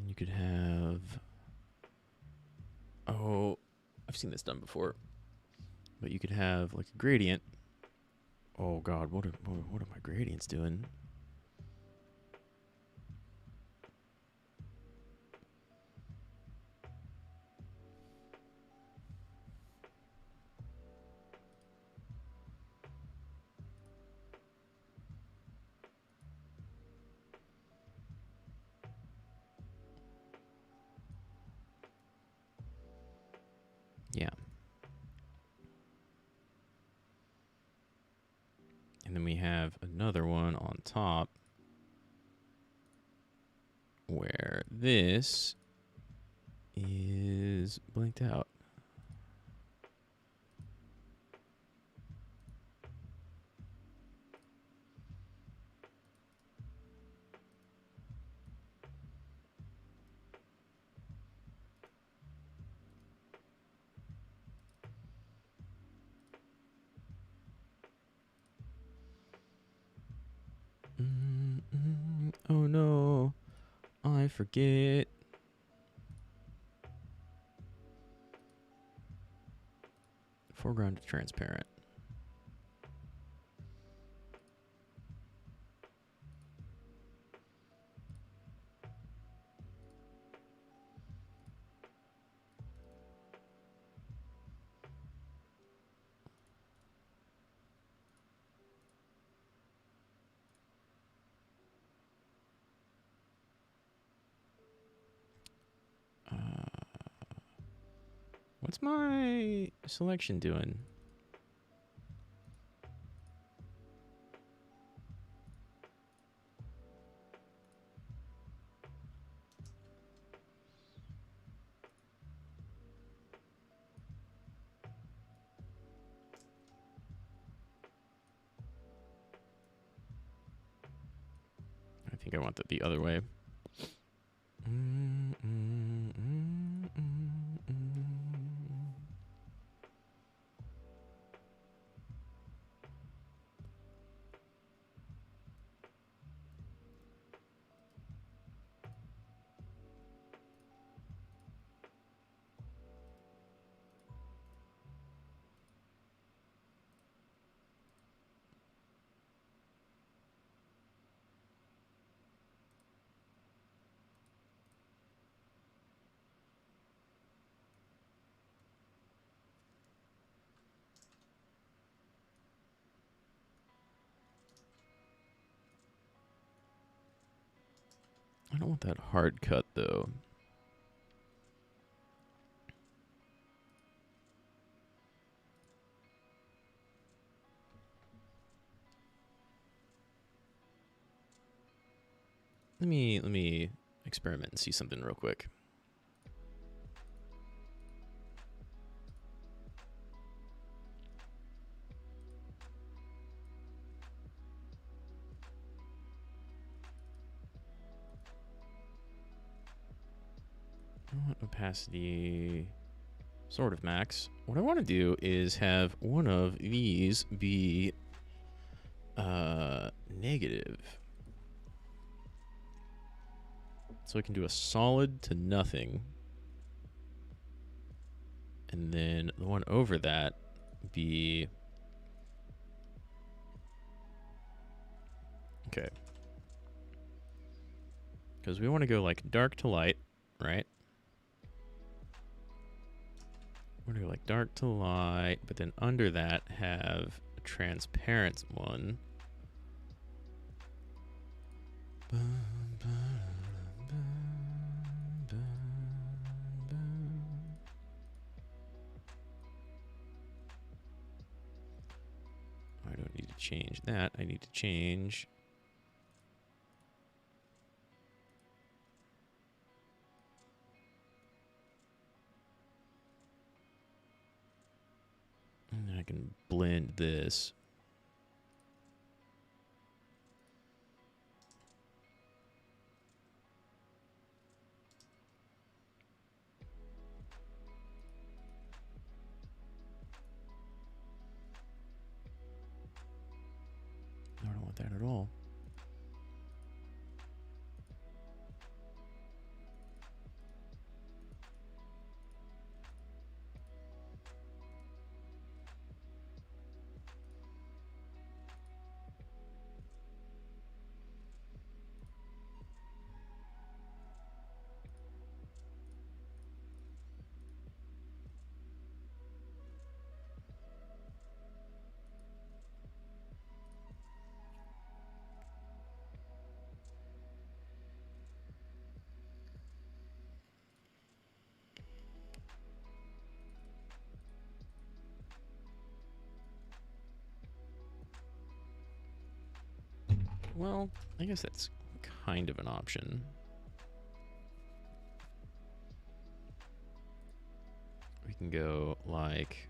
you could have, oh, I've seen this done before, but you could have like a gradient. Oh God, what are my gradients doing? Yeah. And then we have another one on top where this is blanked out. Oh no, I forget. Foreground to transparent. What's my selection doing? I think I want that the other way. I don't want that hard cut though. Let me experiment and see something real quick. I want opacity sort of max. What I want to do is have one of these be negative. So we can do a solid to nothing. And then the one over that be... Okay. Because we want to go like dark to light, right? We're going to go like dark to light, but then under that have a transparent one. I don't need to change that. I need to change... And I can blend this. I don't want that at all. Well, I guess that's kind of an option. We can go like...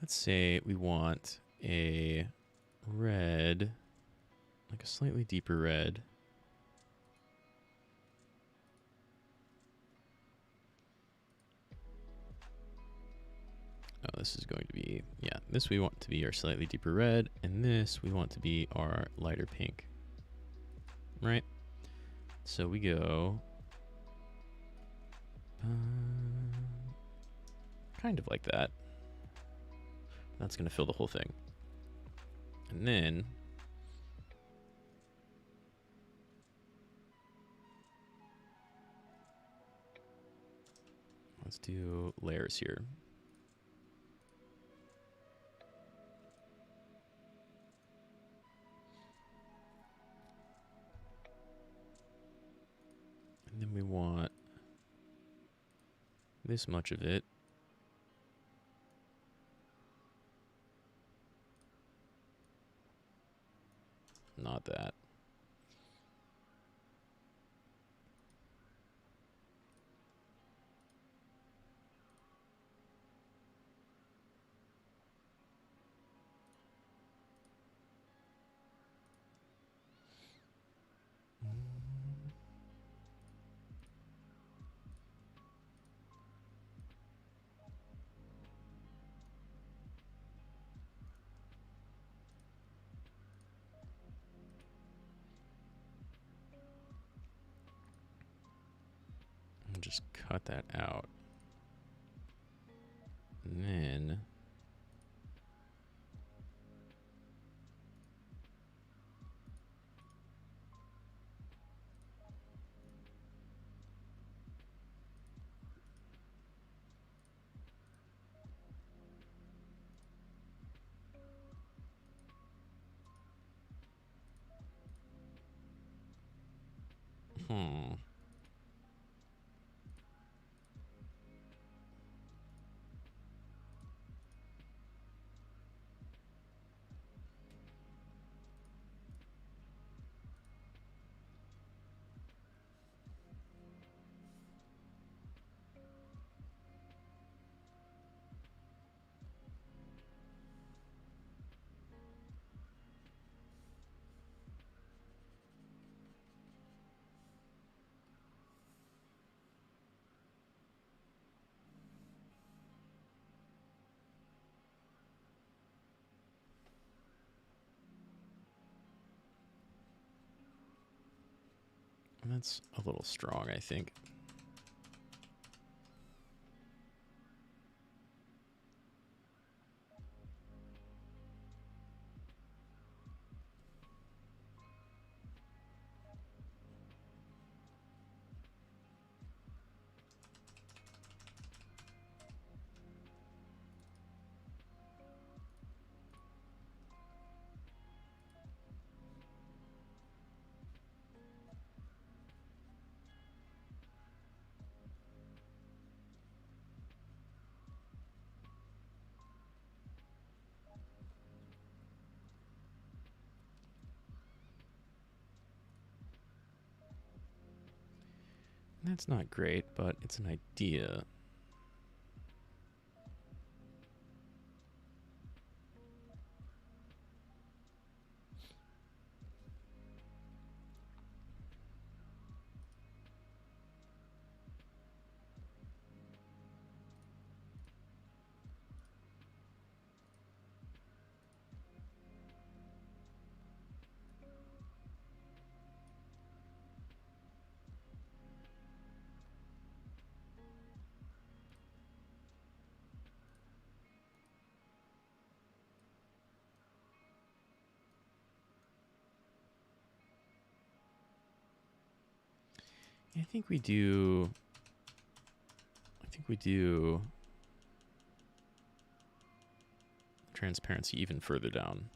Let's say we want a red, like a slightly deeper red. Oh, this is going to be, yeah, this we want to be our slightly deeper red, and this we want to be our lighter pink, right? So we go kind of like that. That's going to fill the whole thing. And then let's do layers here. And then we want this much of it. Not that. Just cut that out. And then That's a little strong, I think. That's not great, but it's an idea. I think we do transparency even further down.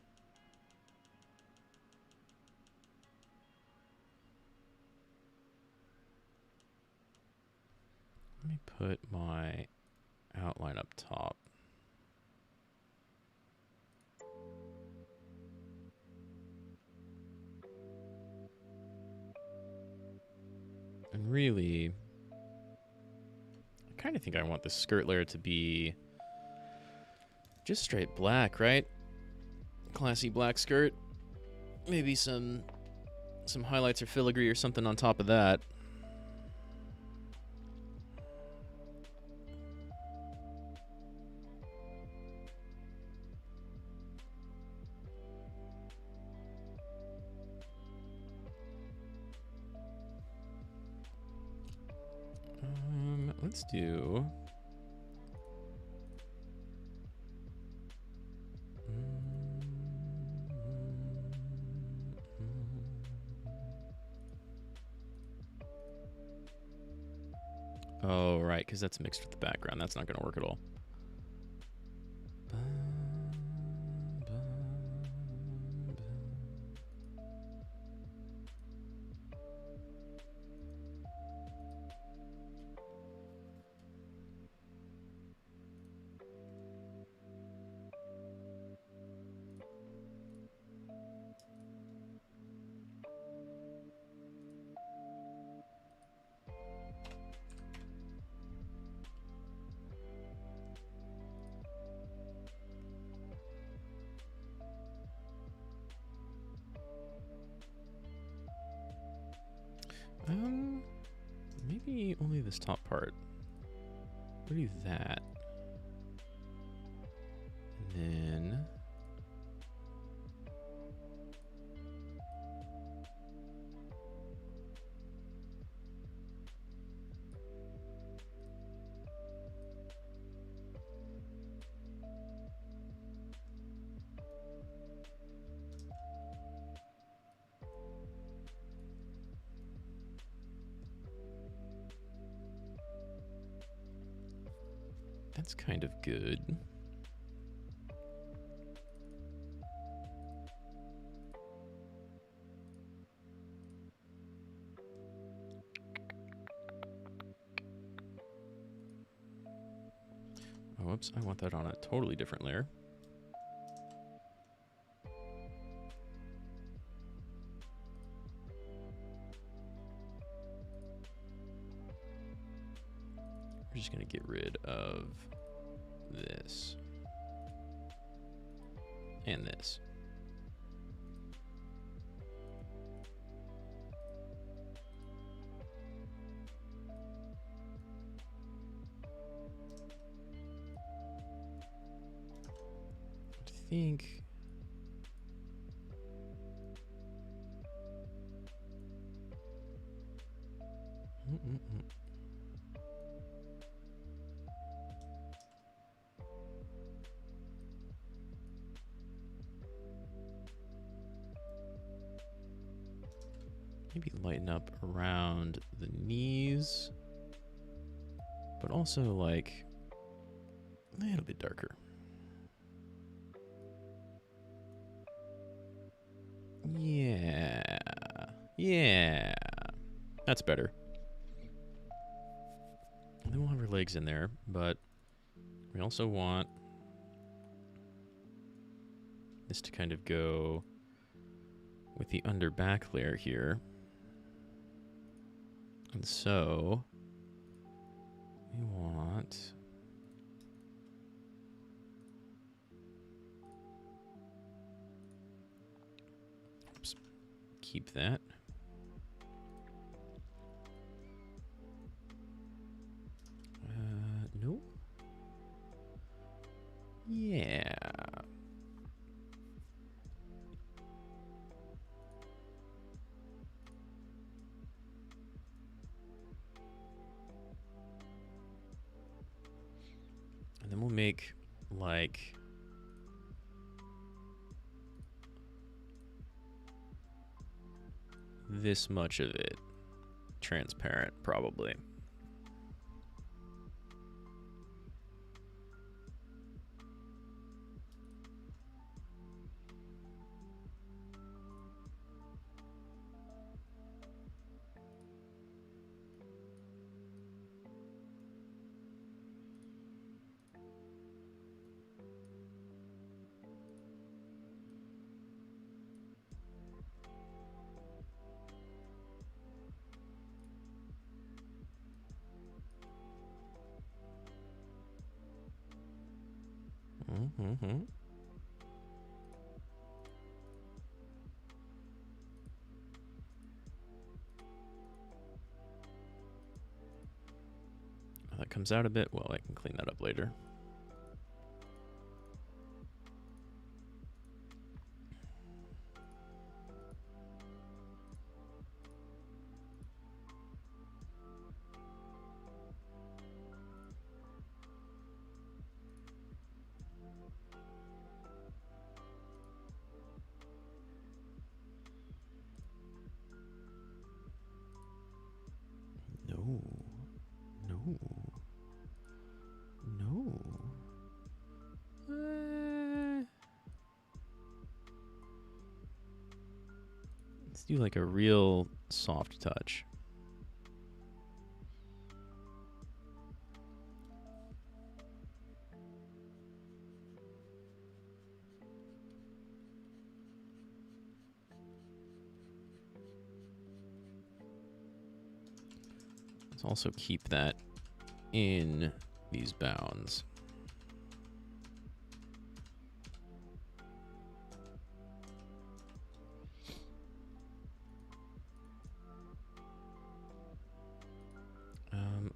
Let me put my outline up top. And really, I kind of think I want the skirt layer to be just straight black, right? Classy black skirt. Maybe some highlights or filigree or something on top of that. Let's do... Oh, right, because that's mixed with the background. That's not going to work at all. Maybe only this top part. We'll do that. And then... that's kind of good. Oh, whoops, I want that on a totally different layer. We're just going to get rid of this and this. I think maybe lighten up around the knees, but also like a little bit darker. Yeah. Yeah. That's better. And then we'll have her legs in there, but we also want this to kind of go with the under back layer here. And so we want keep that. No. Yeah. And then we'll make like this much of it transparent, probably. Mm-hmm. That comes out a bit. Well, I can clean that up later. No. No. No. Let's do like a real soft touch. Let's also keep that in these bounds.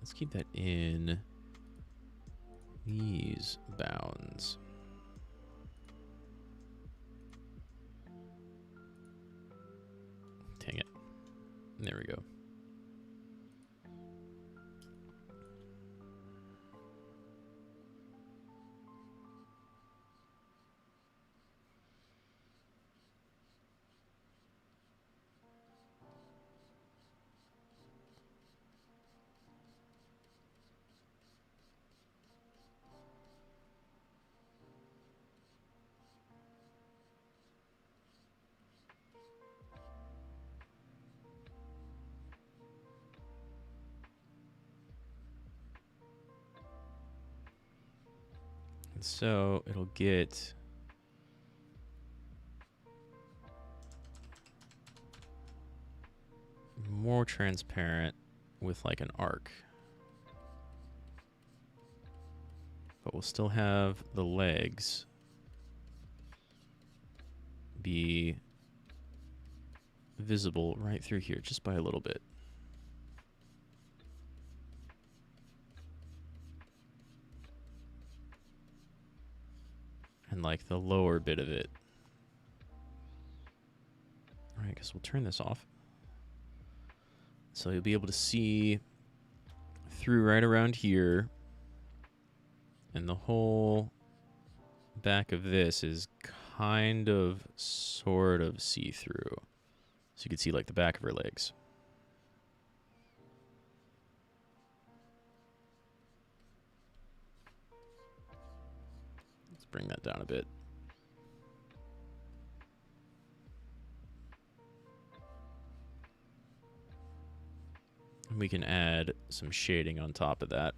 Let's keep that in these bounds. Dang it. There we go. So it'll get more transparent with like an arc. But we'll still have the legs be visible right through here just by a little bit. And like the lower bit of it. All right, I guess we'll turn this off. So you'll be able to see through right around here. And the whole back of this is kind of, sort of see-through. So you can see like the back of her legs. Let's bring that down a bit. And we can add some shading on top of that.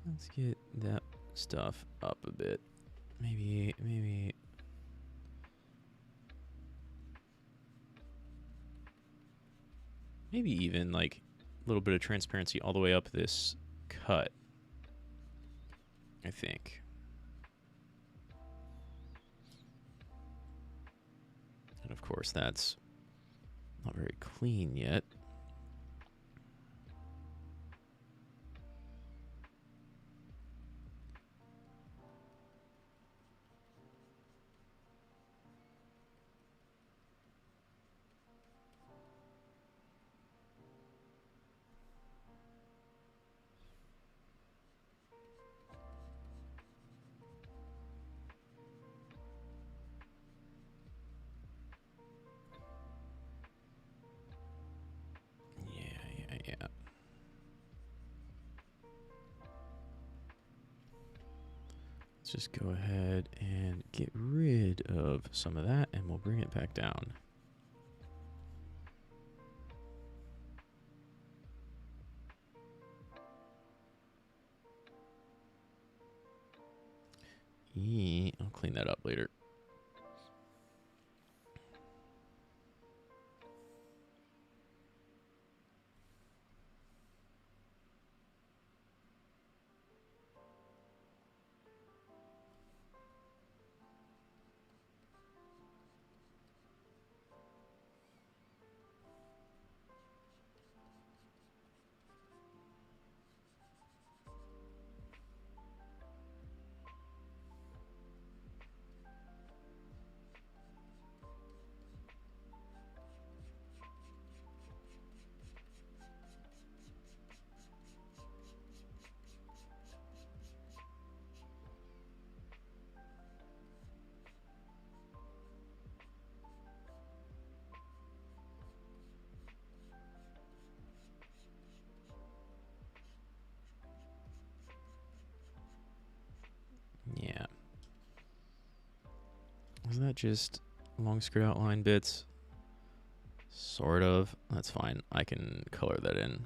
Let's get that stuff up a bit. Maybe even like a little bit of transparency all the way up this cut, I think. And of course, that's not very clean yet. Yeah. Let's just go ahead and get rid of some of that, and we'll bring it back down. I'll clean that up later. Yeah. Isn't that just long skirt outline bits? Sort of. That's fine. I can color that in.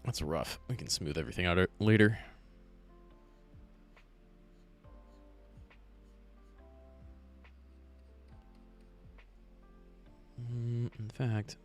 That's rough. We can smooth everything out later. In fact...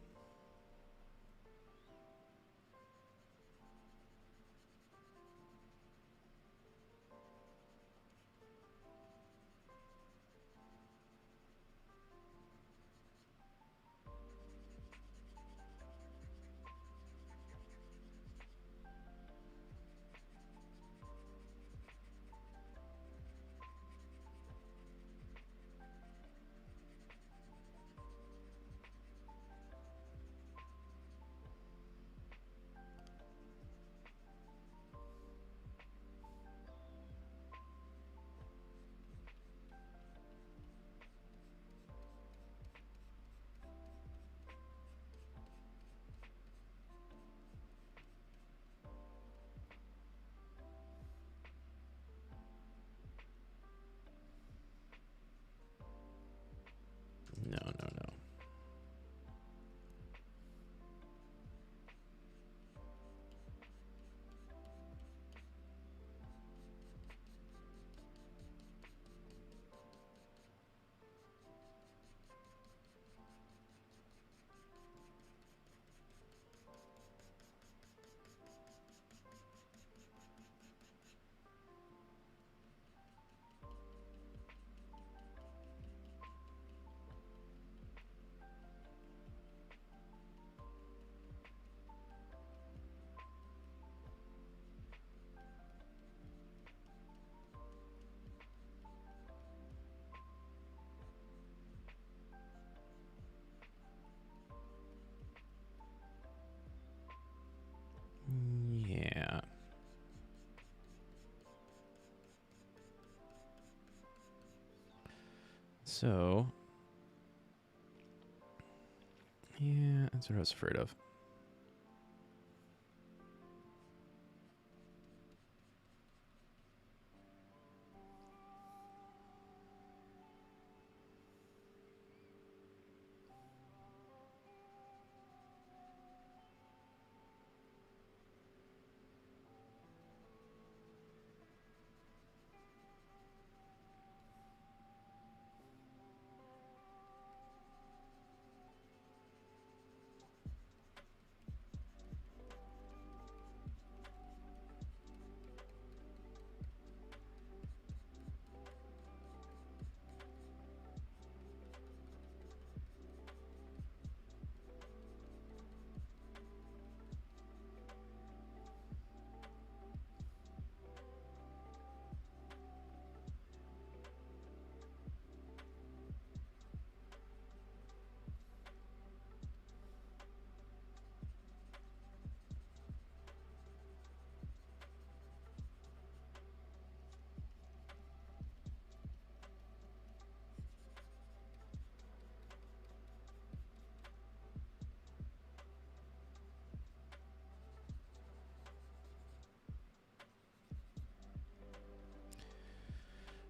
So, yeah, that's what I was afraid of.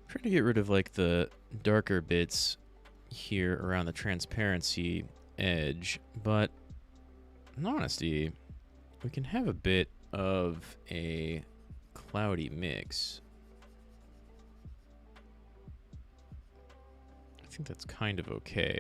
Trying to get rid of like the darker bits here around the transparency edge, but in honesty, we can have a bit of a cloudy mix. I think that's kind of okay.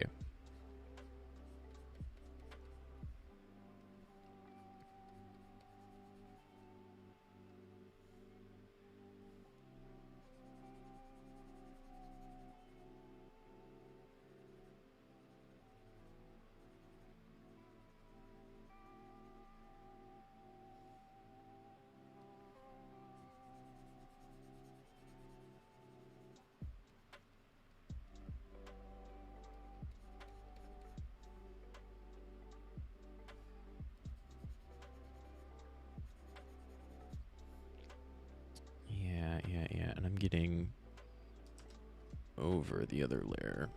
Yeah, and I'm getting over the other layer,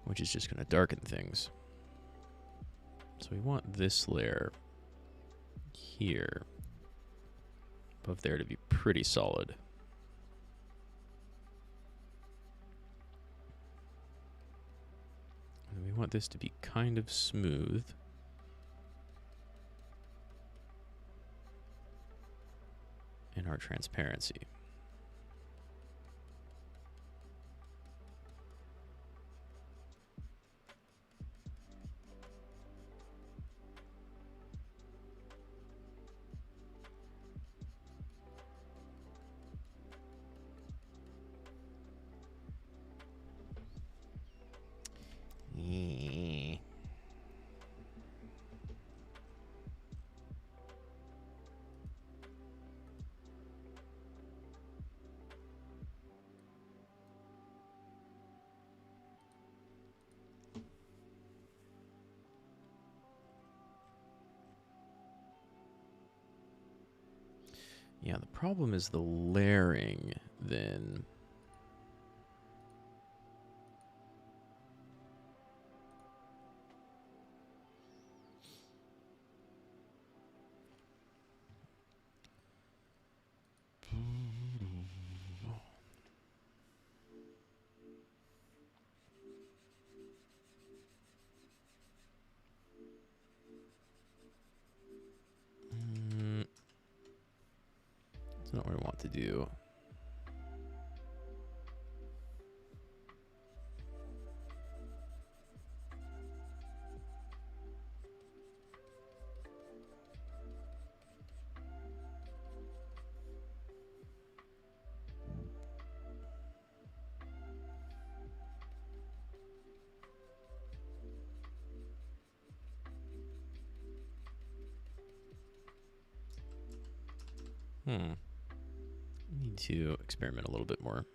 which is just going to darken things. So we want this layer here above there to be pretty solid. And we want this to be kind of smooth. In our transparency. Yeah, the problem is the layering then. That's not what I want to do. Need to experiment a little bit more.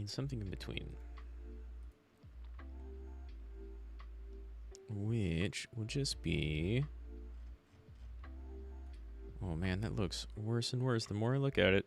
and something in between. Which will just be... Oh man, that looks worse and worse the more I look at it.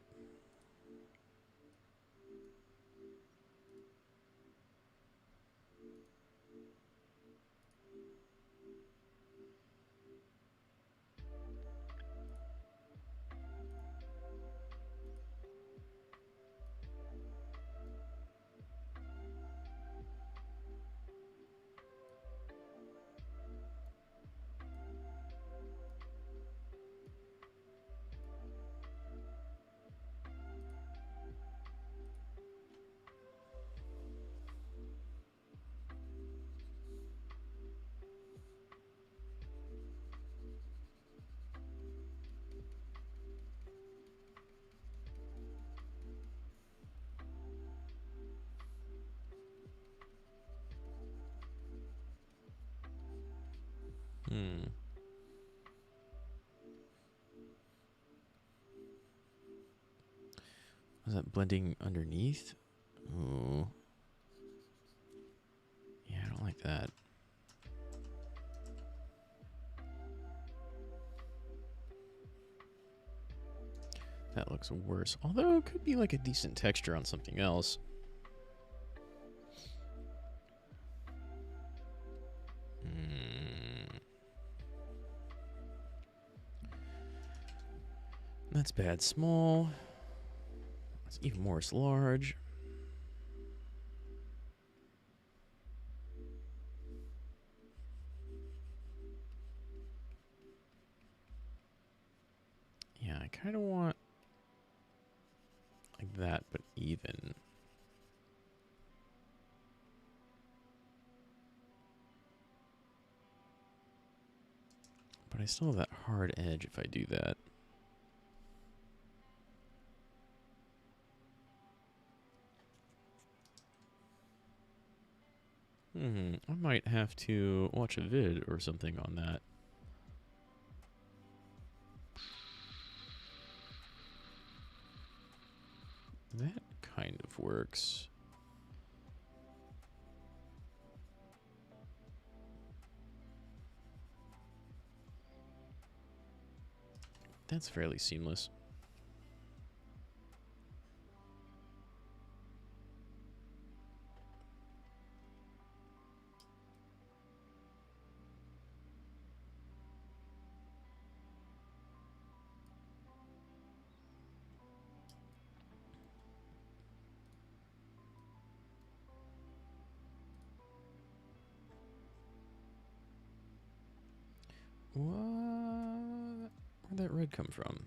Was that blending underneath? Ooh. Yeah, I don't like that. That looks worse. Although it could be like a decent texture on something else. That's bad. Small. That's even worse. Large. Yeah, I kind of want like that, but even. But I still have that hard edge if I do that. I might have to watch a vid or something on that. That kind of works. That's fairly seamless. What? Where'd that red come from?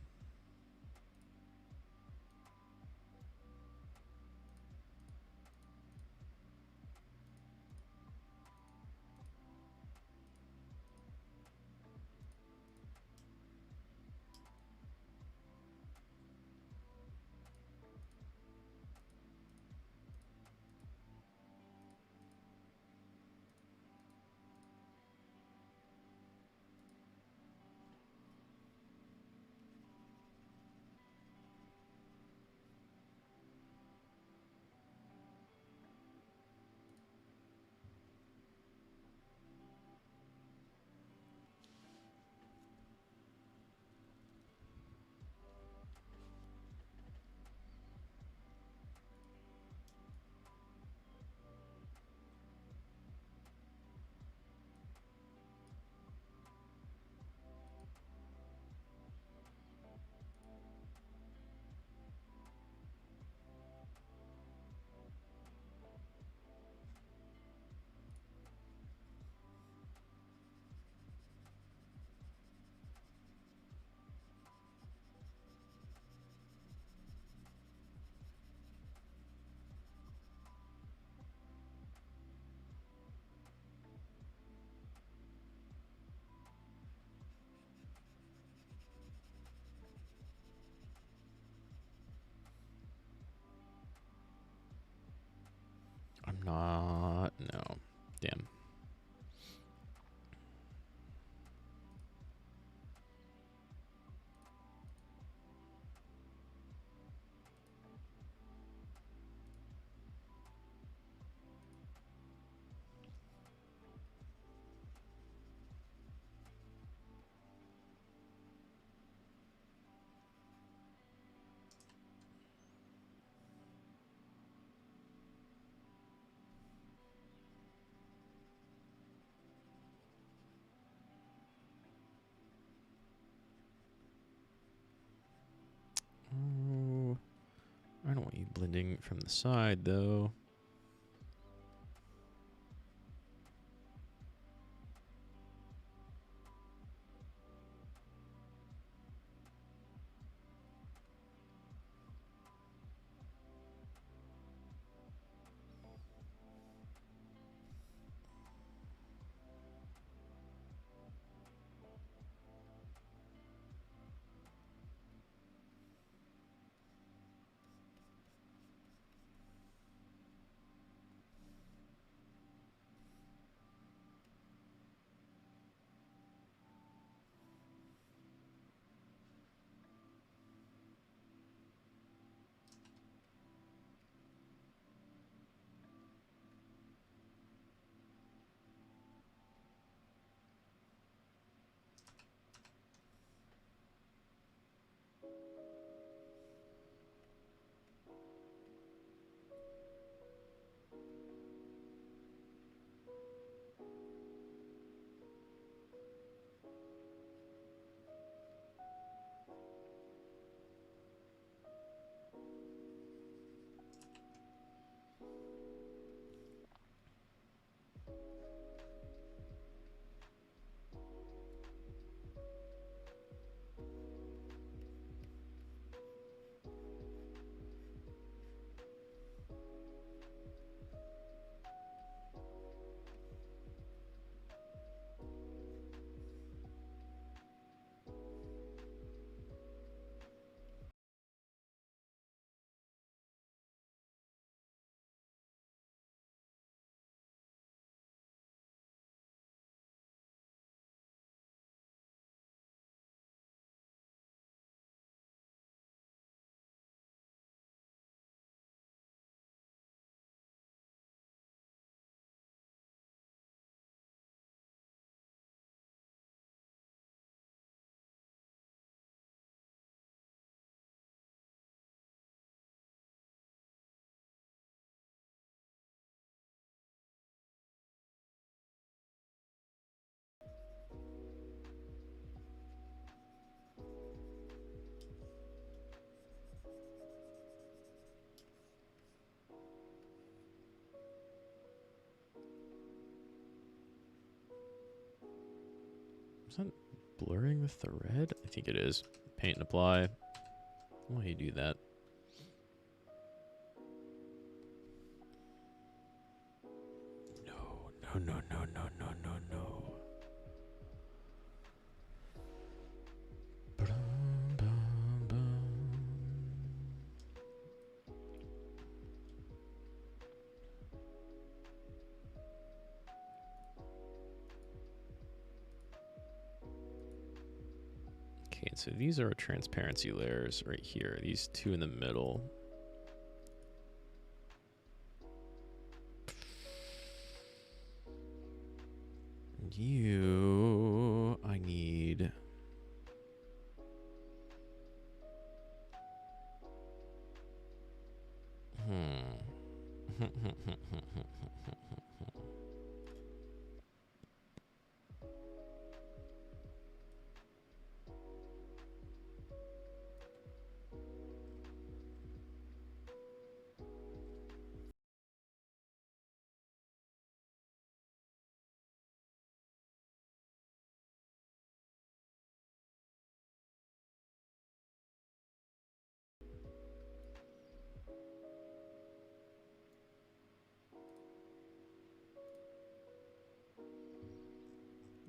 Need blending from the side, though. Is that blurring the thread? I think it is. Paint and apply. Why do you do that? No, no, no, no, no, no, no, no. Ba-dum, bum, bum. Okay, so these are transparency layers right here. These two in the middle. You, I need.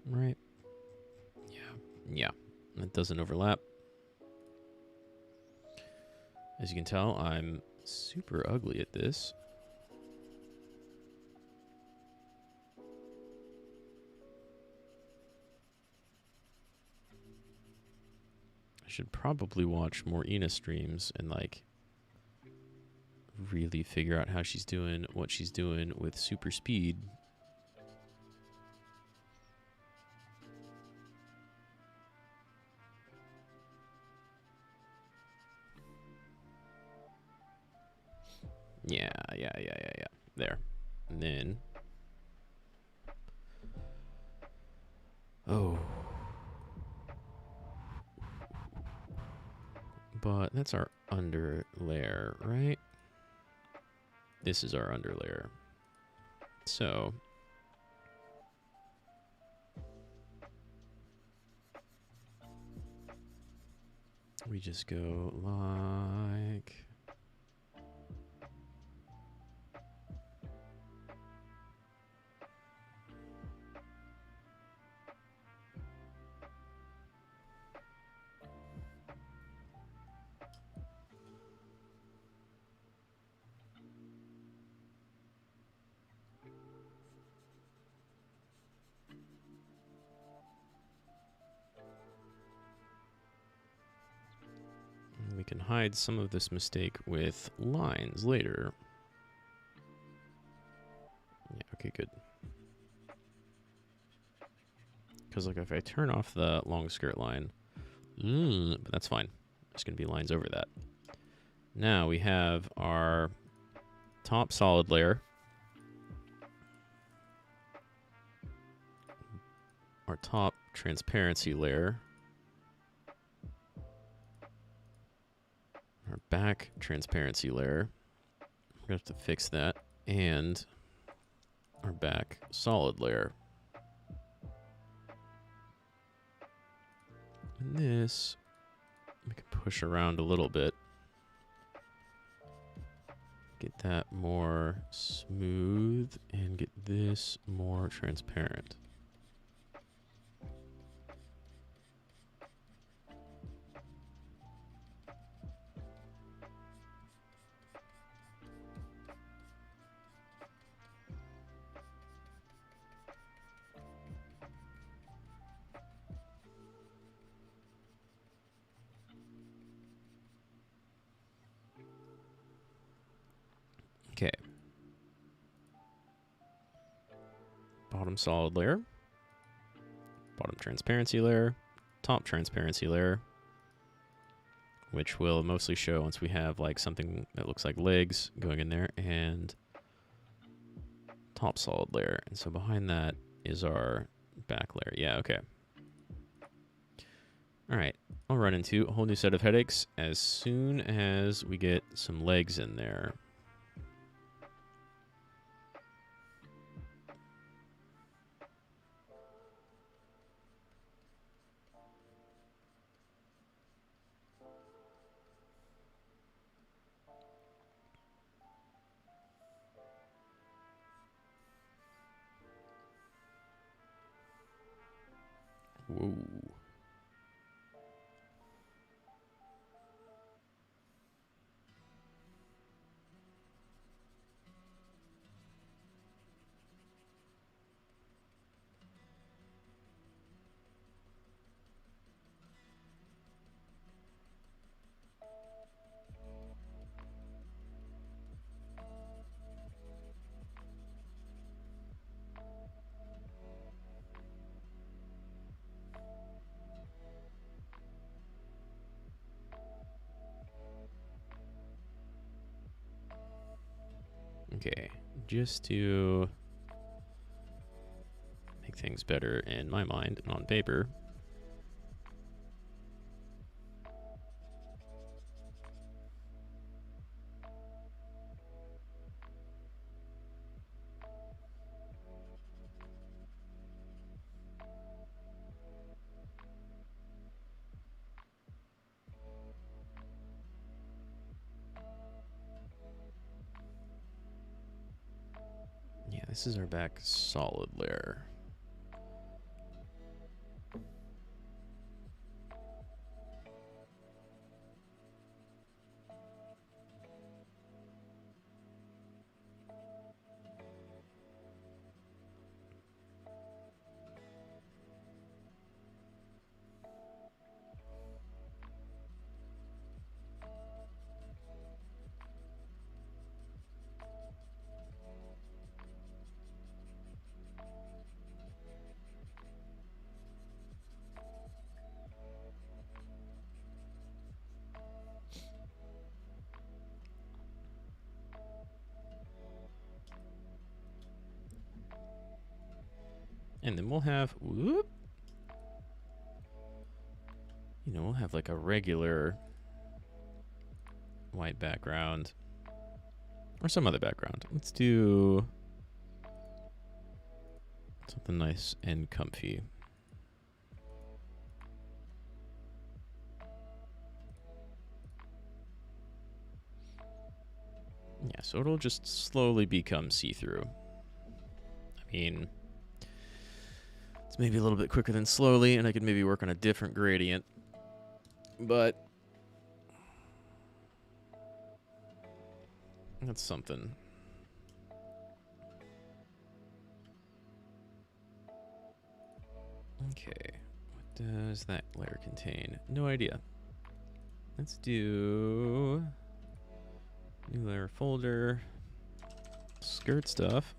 Right. Yeah. Yeah. That doesn't overlap. As you can tell, I'm super ugly at this. I should probably watch more Ina streams and like really figure out how she's doing what she's doing with super speed. Yeah. There. And then. Oh. But that's our under layer, right? this is our underlayer. So we just go like... We can hide some of this mistake with lines later. Yeah, okay, good. Because like if I turn off the long skirt line, but that's fine. There's going to be lines over that. Now we have our top solid layer, our top transparency layer, our back transparency layer. We're going to have to fix that. And our back solid layer. And this, we can push around a little bit. Get that more smooth and get this more transparent. Okay. Bottom solid layer. Bottom transparency layer. Top transparency layer. Which will mostly show once we have like something that looks like legs going in there. And top solid layer. And so behind that is our back layer. Yeah, okay. All right. I'll run into a whole new set of headaches as soon as we get some legs in there. Whoa. Okay, just to make things better in my mind and on paper. Yeah, this is our back solid layer. And then we'll have, whoop, you know, we'll have like a regular white background Or some other background. Let's do something nice and comfy. Yeah, so it'll just slowly become see-through. I mean, it's maybe a little bit quicker than slowly, and I could maybe work on a different gradient. But that's something. Okay, what does that layer contain? No idea. Let's do new layer folder, skirt stuff.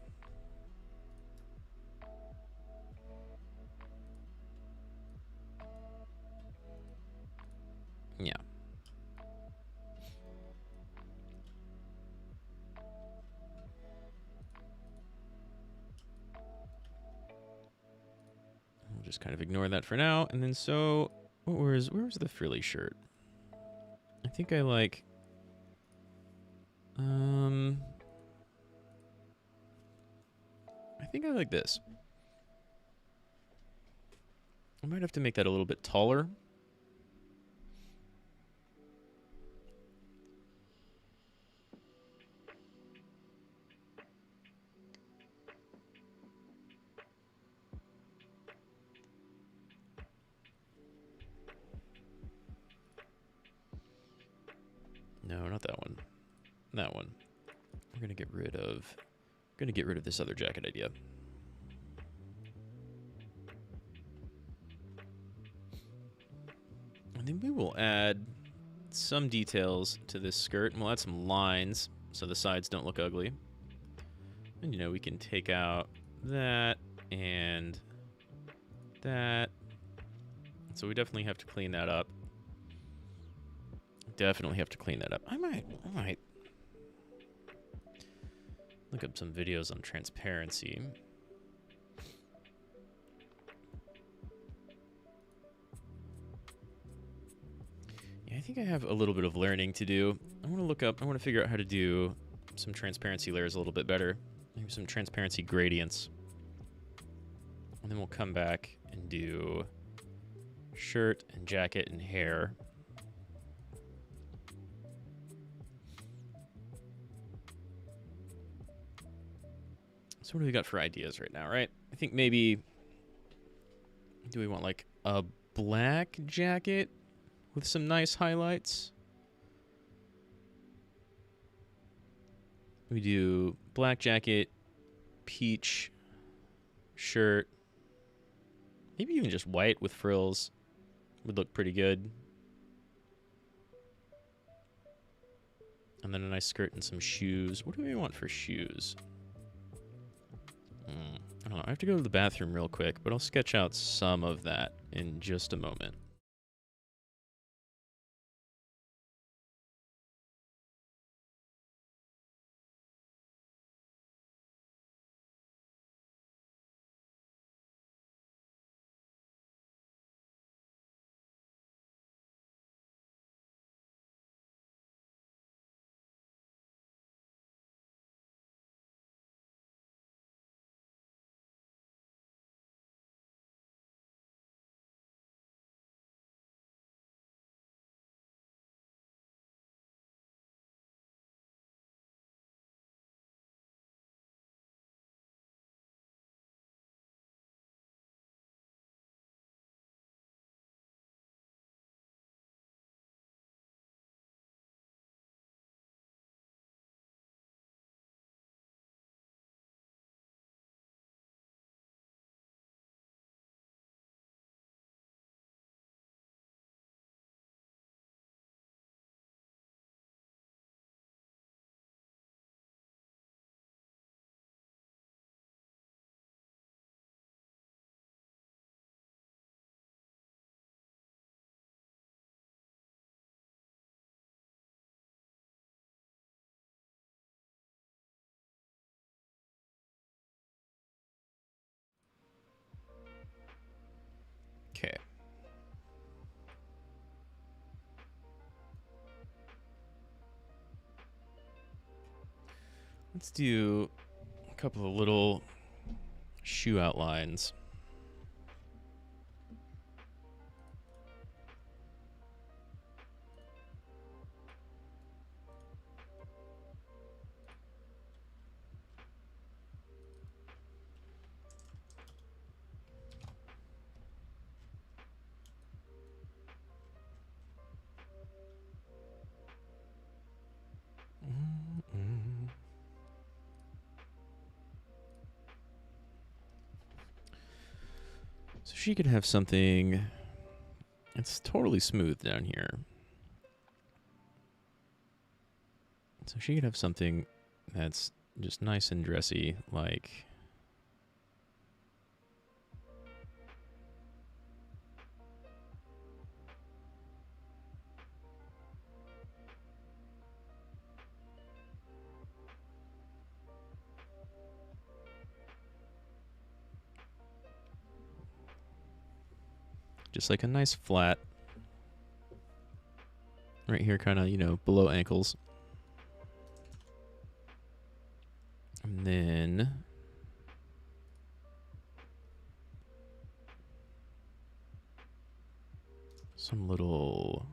Yeah. We'll just kind of ignore that for now. And then so, where was the frilly shirt? I think I like, I think I like this. I might have to make that a little bit taller. No, not that one. That one. We're gonna get rid of this other jacket idea. And then we will add some details to this skirt, and we'll add some lines so the sides don't look ugly. And you know, we can take out that and that. So we definitely have to clean that up. Definitely have to clean that up. I might look up some videos on transparency. Yeah, I think I have a little bit of learning to do. I want to figure out how to do some transparency layers a little bit better. Maybe some transparency gradients. And then we'll come back and do shirt and jacket and hair. So what do we got for ideas right now, right? I think maybe, do we want like a black jacket with some nice highlights? We do black jacket, peach shirt, maybe even just white with frills would look pretty good. And then a nice skirt and some shoes. What do we want for shoes? I don't know. I have to go to the bathroom real quick, but I'll sketch out some of that in just a moment. Let's do a couple of little shoe outlines. So she could have something. It's totally smooth down here. So she could have something that's just nice and dressy, like just like a nice flat right here, kind of, you know, below ankles. And then some little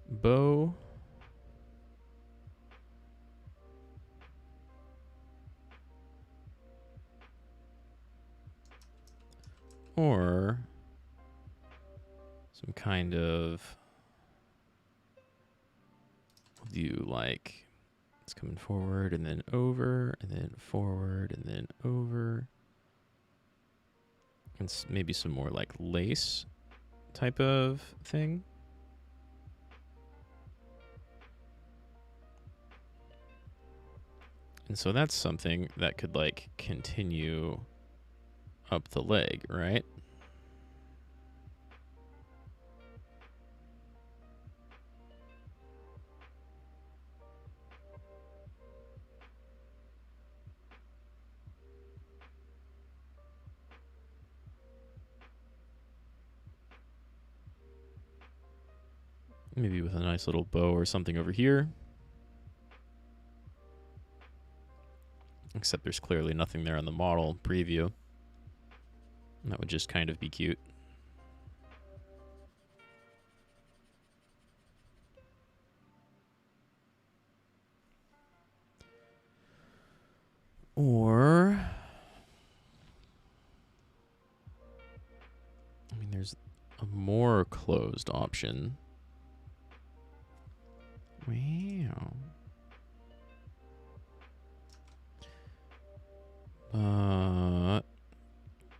bow. Or some kind of, we'll do like, it's coming forward and then over and then forward and then over. And maybe some more like lace type of thing. And so that's something that could like continue up the leg, right? Maybe with a nice little bow or something over here. Except there's clearly nothing there on the model preview. And that would just kind of be cute. Or, I mean, there's a more closed option. Wow.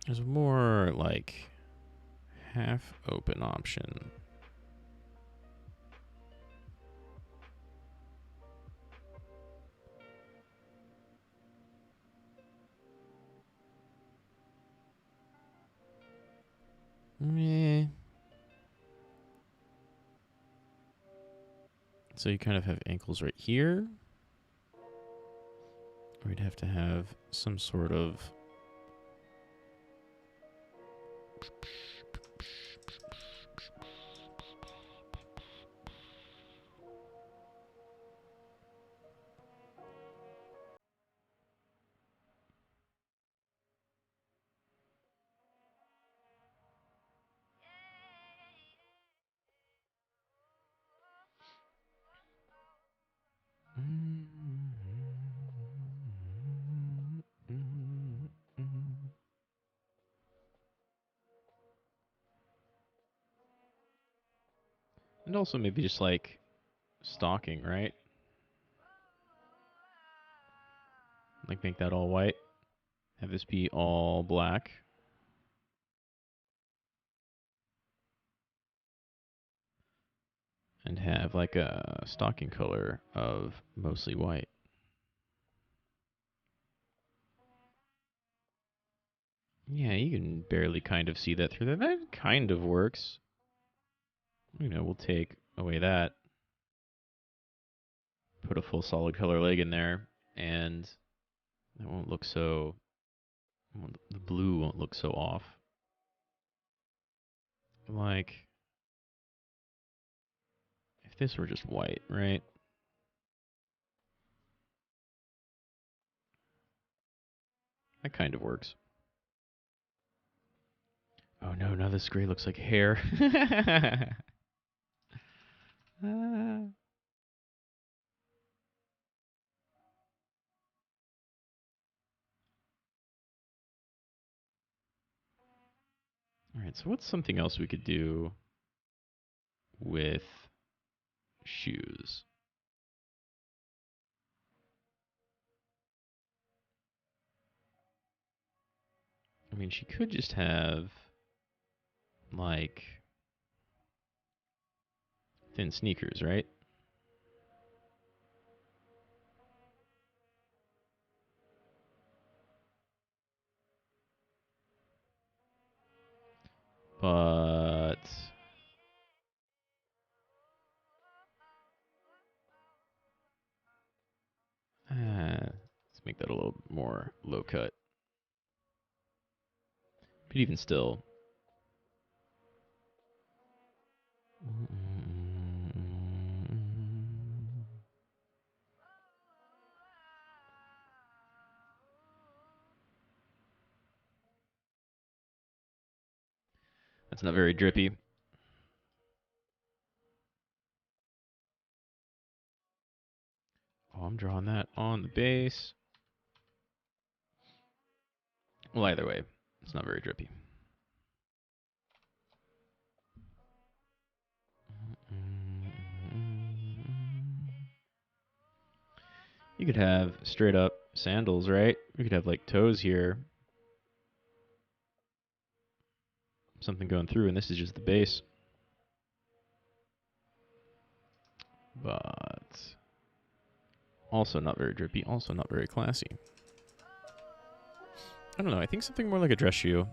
There's a more like half open option. Meh. So you kind of have ankles right here. We'd have to have some sort of and also maybe just like stocking, right? Like make that all white. Have this be all black. And have like a stocking color of mostly white. Yeah, you can barely kind of see that through there. That kind of works. You know, we'll take away that. Put a full solid color leg in there. And it won't look so... The blue won't look so off. Like... If this were just white, right? That kind of works. Oh no, now this gray looks like hair. All right, so what's something else we could do with shoes? I mean, she could just have, like, thin sneakers, right? But let's make that a little more low cut. But even still. That's not very drippy. Oh, I'm drawing that on the base. Well, either way, it's not very drippy. You could have straight up sandals, right? You could have like toes here. Something going through, and this is just the base. But also not very drippy, also not very classy. I don't know, I think something more like a dress shoe.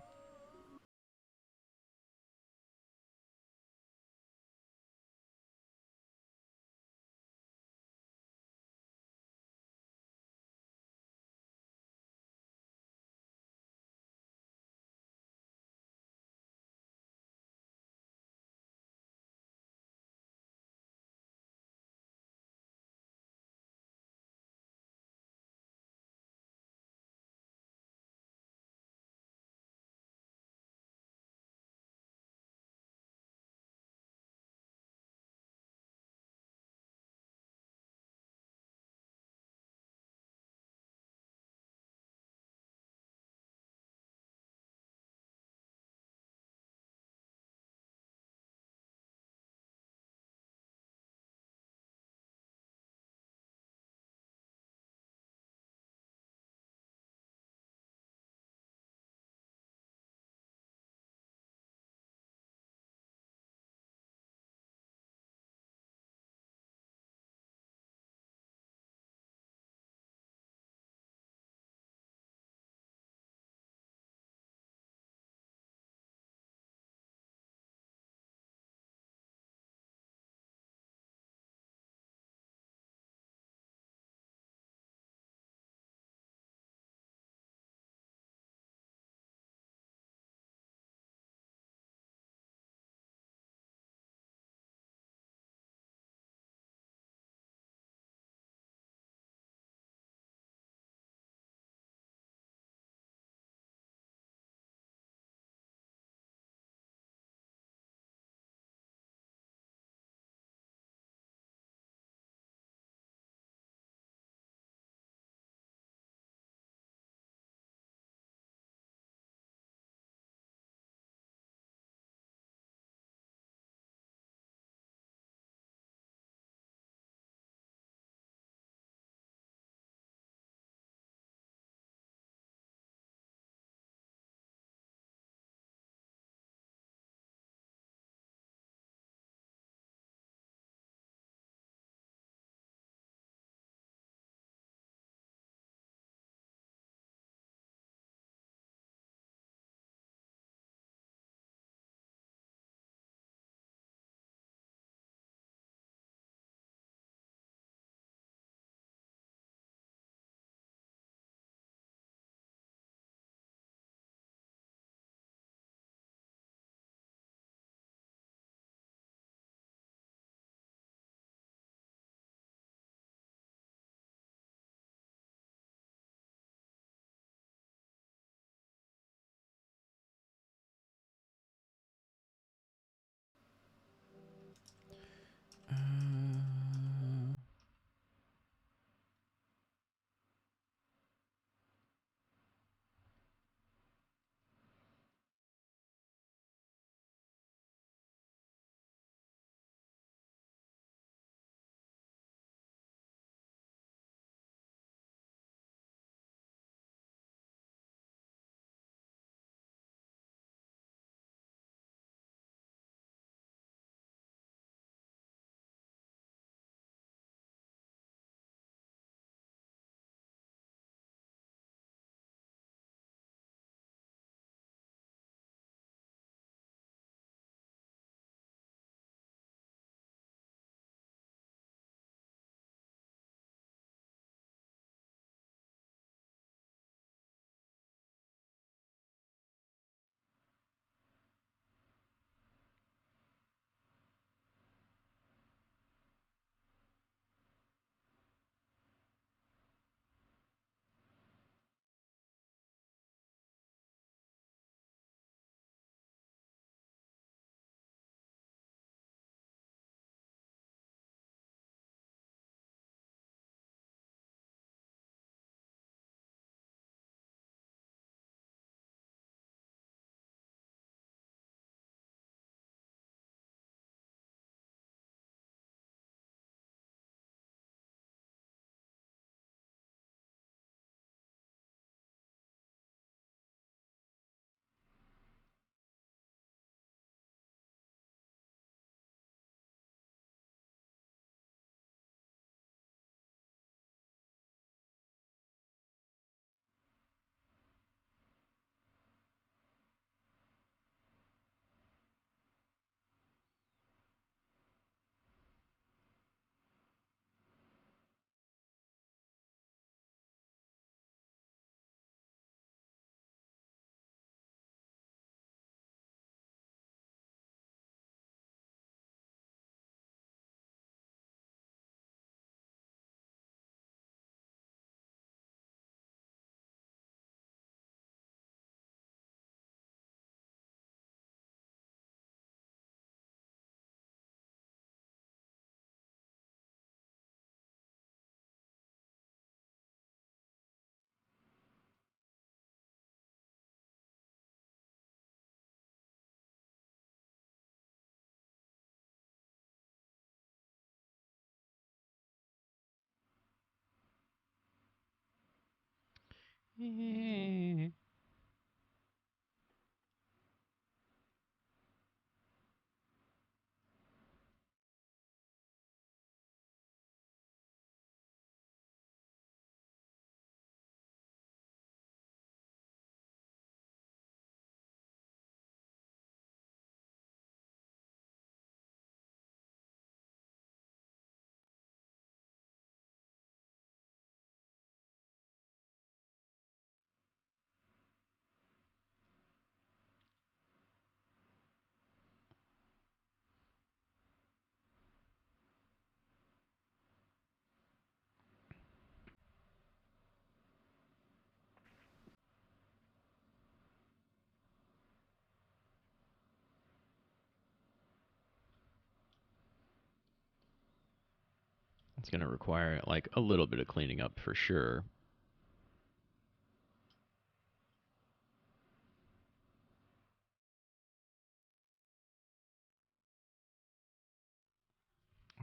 It's going to require like a little bit of cleaning up for sure.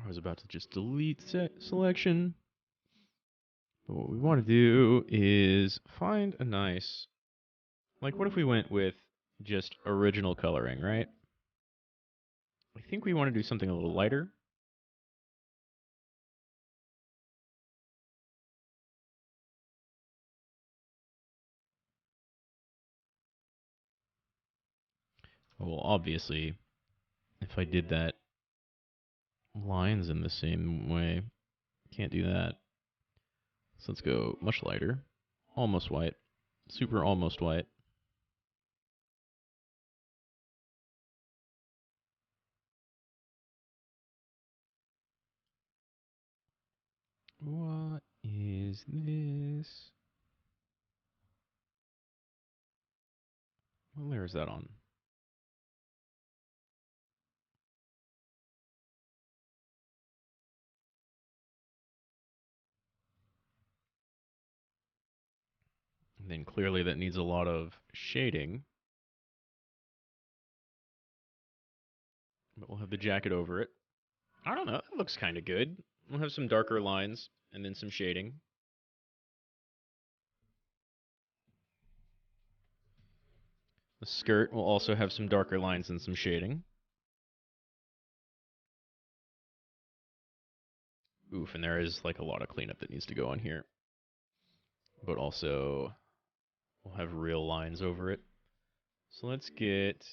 I was about to just delete selection. But what we want to do is find a nice, like what if we went with just original coloring, right? I think we want to do something a little lighter. Well, obviously, if I did that lines in the same way, can't do that. So let's go much lighter. Almost white. Super almost white. What is this? What layer is that on? And then clearly that needs a lot of shading. But we'll have the jacket over it. I don't know. It looks kind of good. We'll have some darker lines and then some shading. The skirt will also have some darker lines and some shading. Oof, and there is like a lot of cleanup that needs to go on here. But also, we'll have real lines over it. So let's get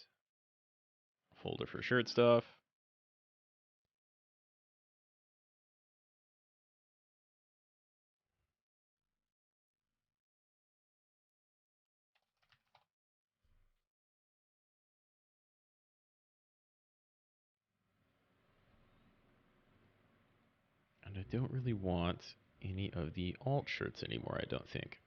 a folder for shirt stuff. And I don't really want any of the alt shirts anymore, I don't think.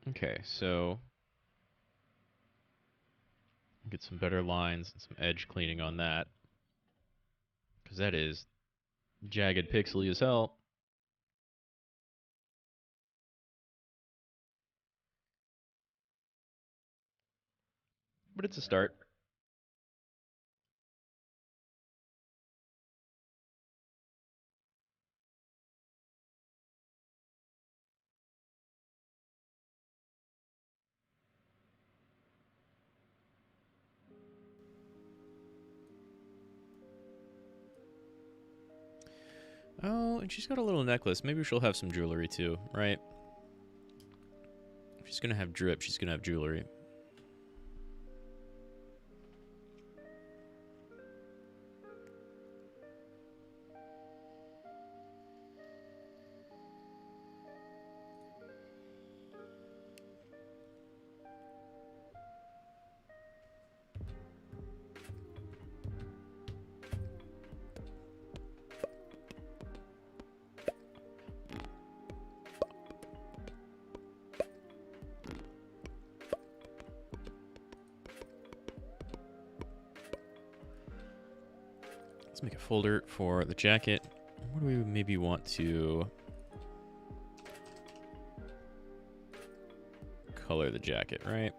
Okay, so get some better lines and some edge cleaning on that. Because that is jagged pixely as hell. But it's a start. Oh, and she's got a little necklace. Maybe she'll have some jewelry too, right? If she's gonna have drip, she's gonna have jewelry. Let's make a folder for the jacket. What do we maybe want to color the jacket, right?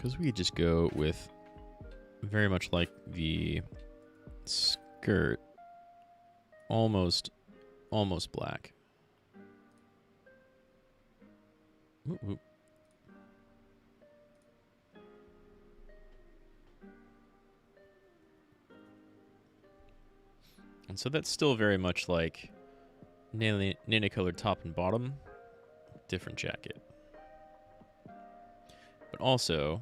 Because we could just go with very much like the skirt, almost black. Ooh, ooh. And so that's still very much like Nene colored top and bottom, different jacket. But also,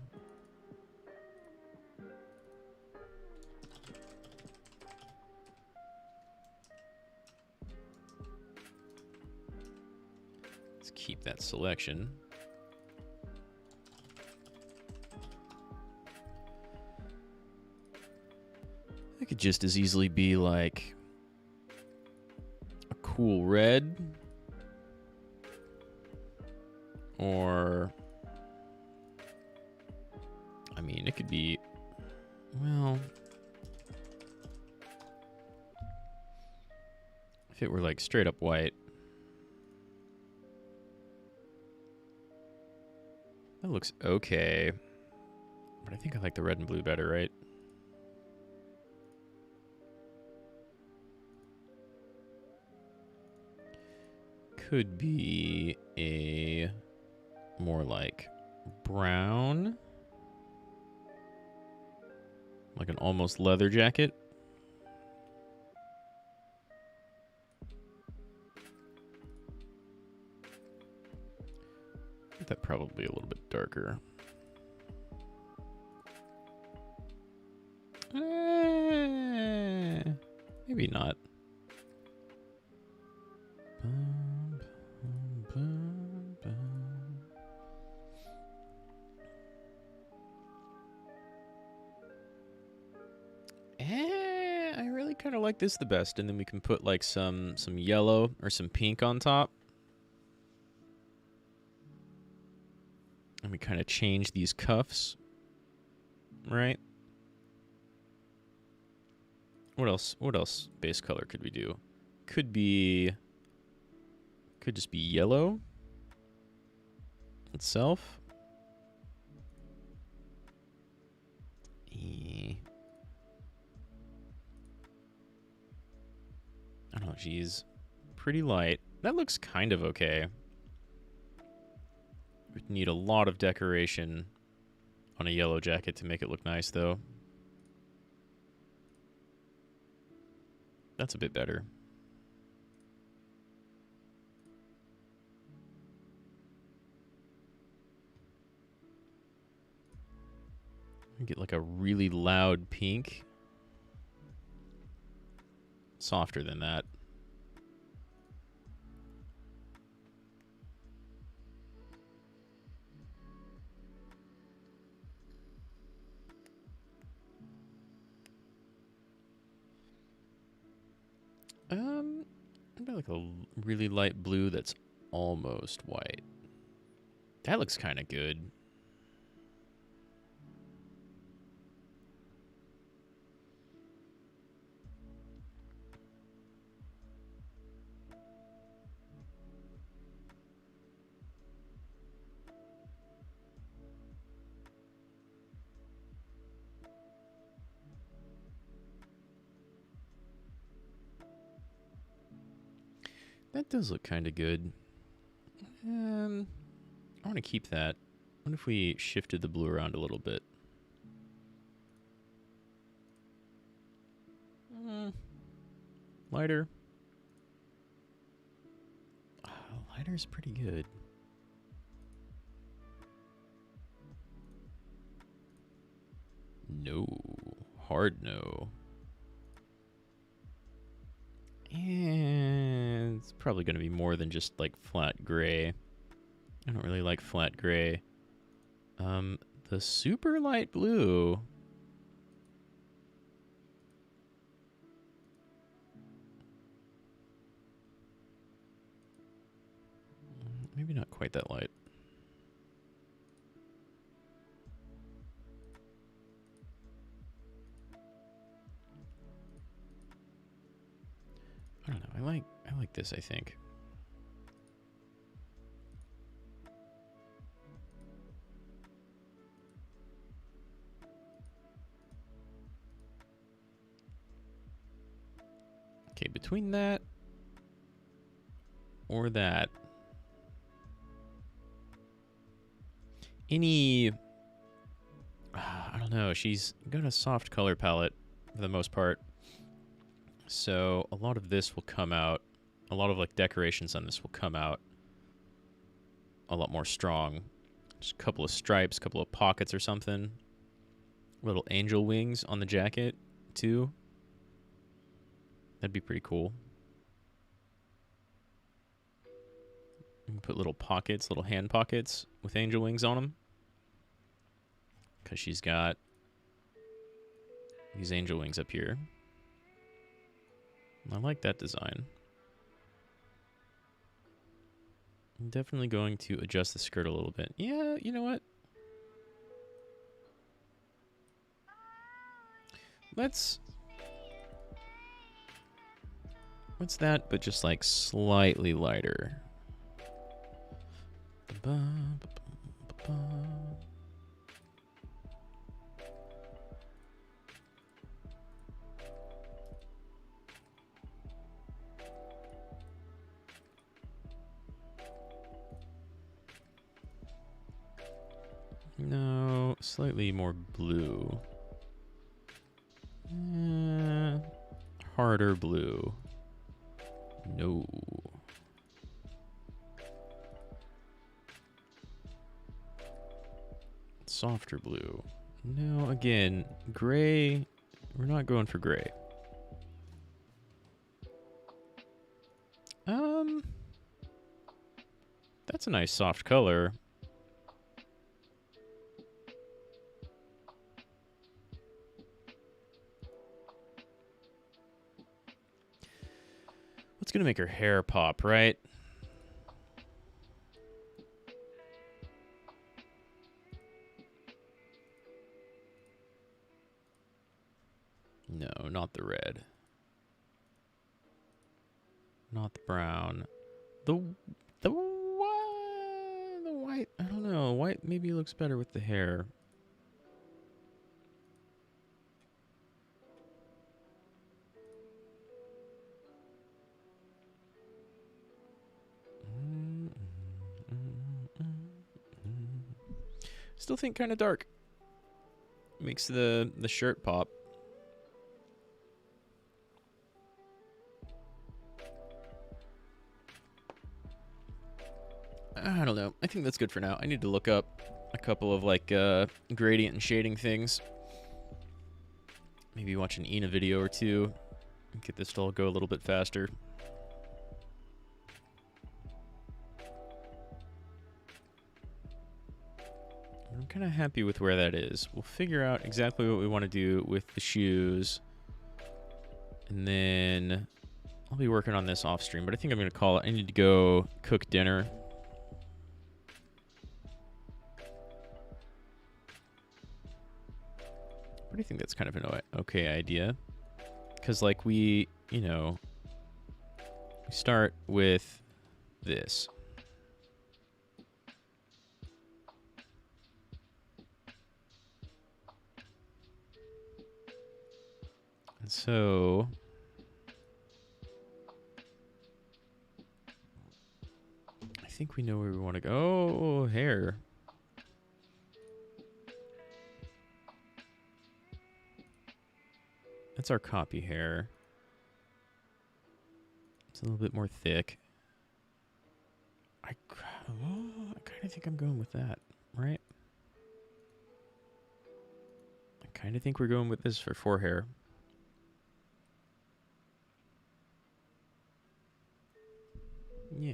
let's keep that selection. It could just as easily be like a cool red, or I mean, it could be, well, if it were like straight up white, that looks okay, but I think I like the red and blue better, right? Could be a more like brown, like an almost leather jacket. I think that probably a little bit darker. Maybe not. I really kind of like this the best, and then we can put like some yellow or some pink on top. And we kind of change these cuffs, right? What else? What else base color could we do? Could just be yellow itself. Oh, geez. Pretty light. That looks kind of okay. We'd need a lot of decoration on a yellow jacket to make it look nice, though. That's a bit better. Get like a really loud pink. Softer than that. Maybe like a really light blue that's almost white. That looks kind of good. That does look kind of good. I want to keep that. What if we shifted the blue around a little bit? Lighter. Lighter's pretty good. No. Hard no. And it's probably going to be more than just like flat gray. I don't really like flat gray. The super light blue. Maybe not quite that light. I don't know. I like this, I think. Okay, between that or that. Any... I don't know. She's got a soft color palette for the most part. So a lot of this will come out. A lot of like decorations on this will come out a lot more strong. Just a couple of stripes, a couple of pockets or something. Little angel wings on the jacket too. That'd be pretty cool. You can put little pockets, little hand pockets with angel wings on them. Because she's got these angel wings up here. I like that design. I'm definitely going to adjust the skirt a little bit. Yeah, you know what? Let's... What's that, but just like slightly lighter? No, slightly more blue. Harder blue. No. Softer blue. No, again, gray. We're not going for gray. That's a nice soft color. What's gonna make her hair pop, right? No, not the red. Not the brown. The white, I don't know. White maybe looks better with the hair. Still think kind of dark. Makes the shirt pop. I don't know. I think that's good for now. I need to look up a couple of like gradient and shading things. Maybe watch an Ina video or two. Get this to all go a little bit faster. I'm kind of happy with where that is. We'll figure out exactly what we want to do with the shoes. And then I'll be working on this off stream, but I think I'm going to call it. I need to go cook dinner. But I think that's kind of an okay idea. Because, like, we, you know, we start with this. And so... I think we know where we want to go. Oh, hair. That's our copy hair. It's a little bit more thick. I kind of think I'm going with that, right? I kind of think we're going with this for forehair. Yeah.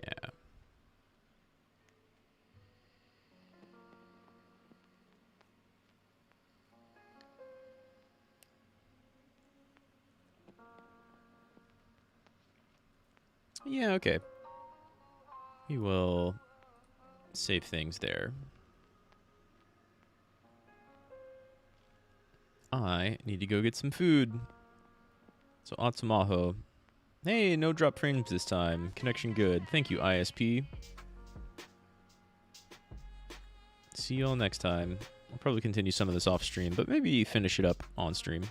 Yeah, okay. We will save things there. I need to go get some food. So, Maho. Hey, no drop frames this time. Connection good. Thank you, ISP. See you all next time. I'll probably continue some of this off stream, but maybe finish it up on stream.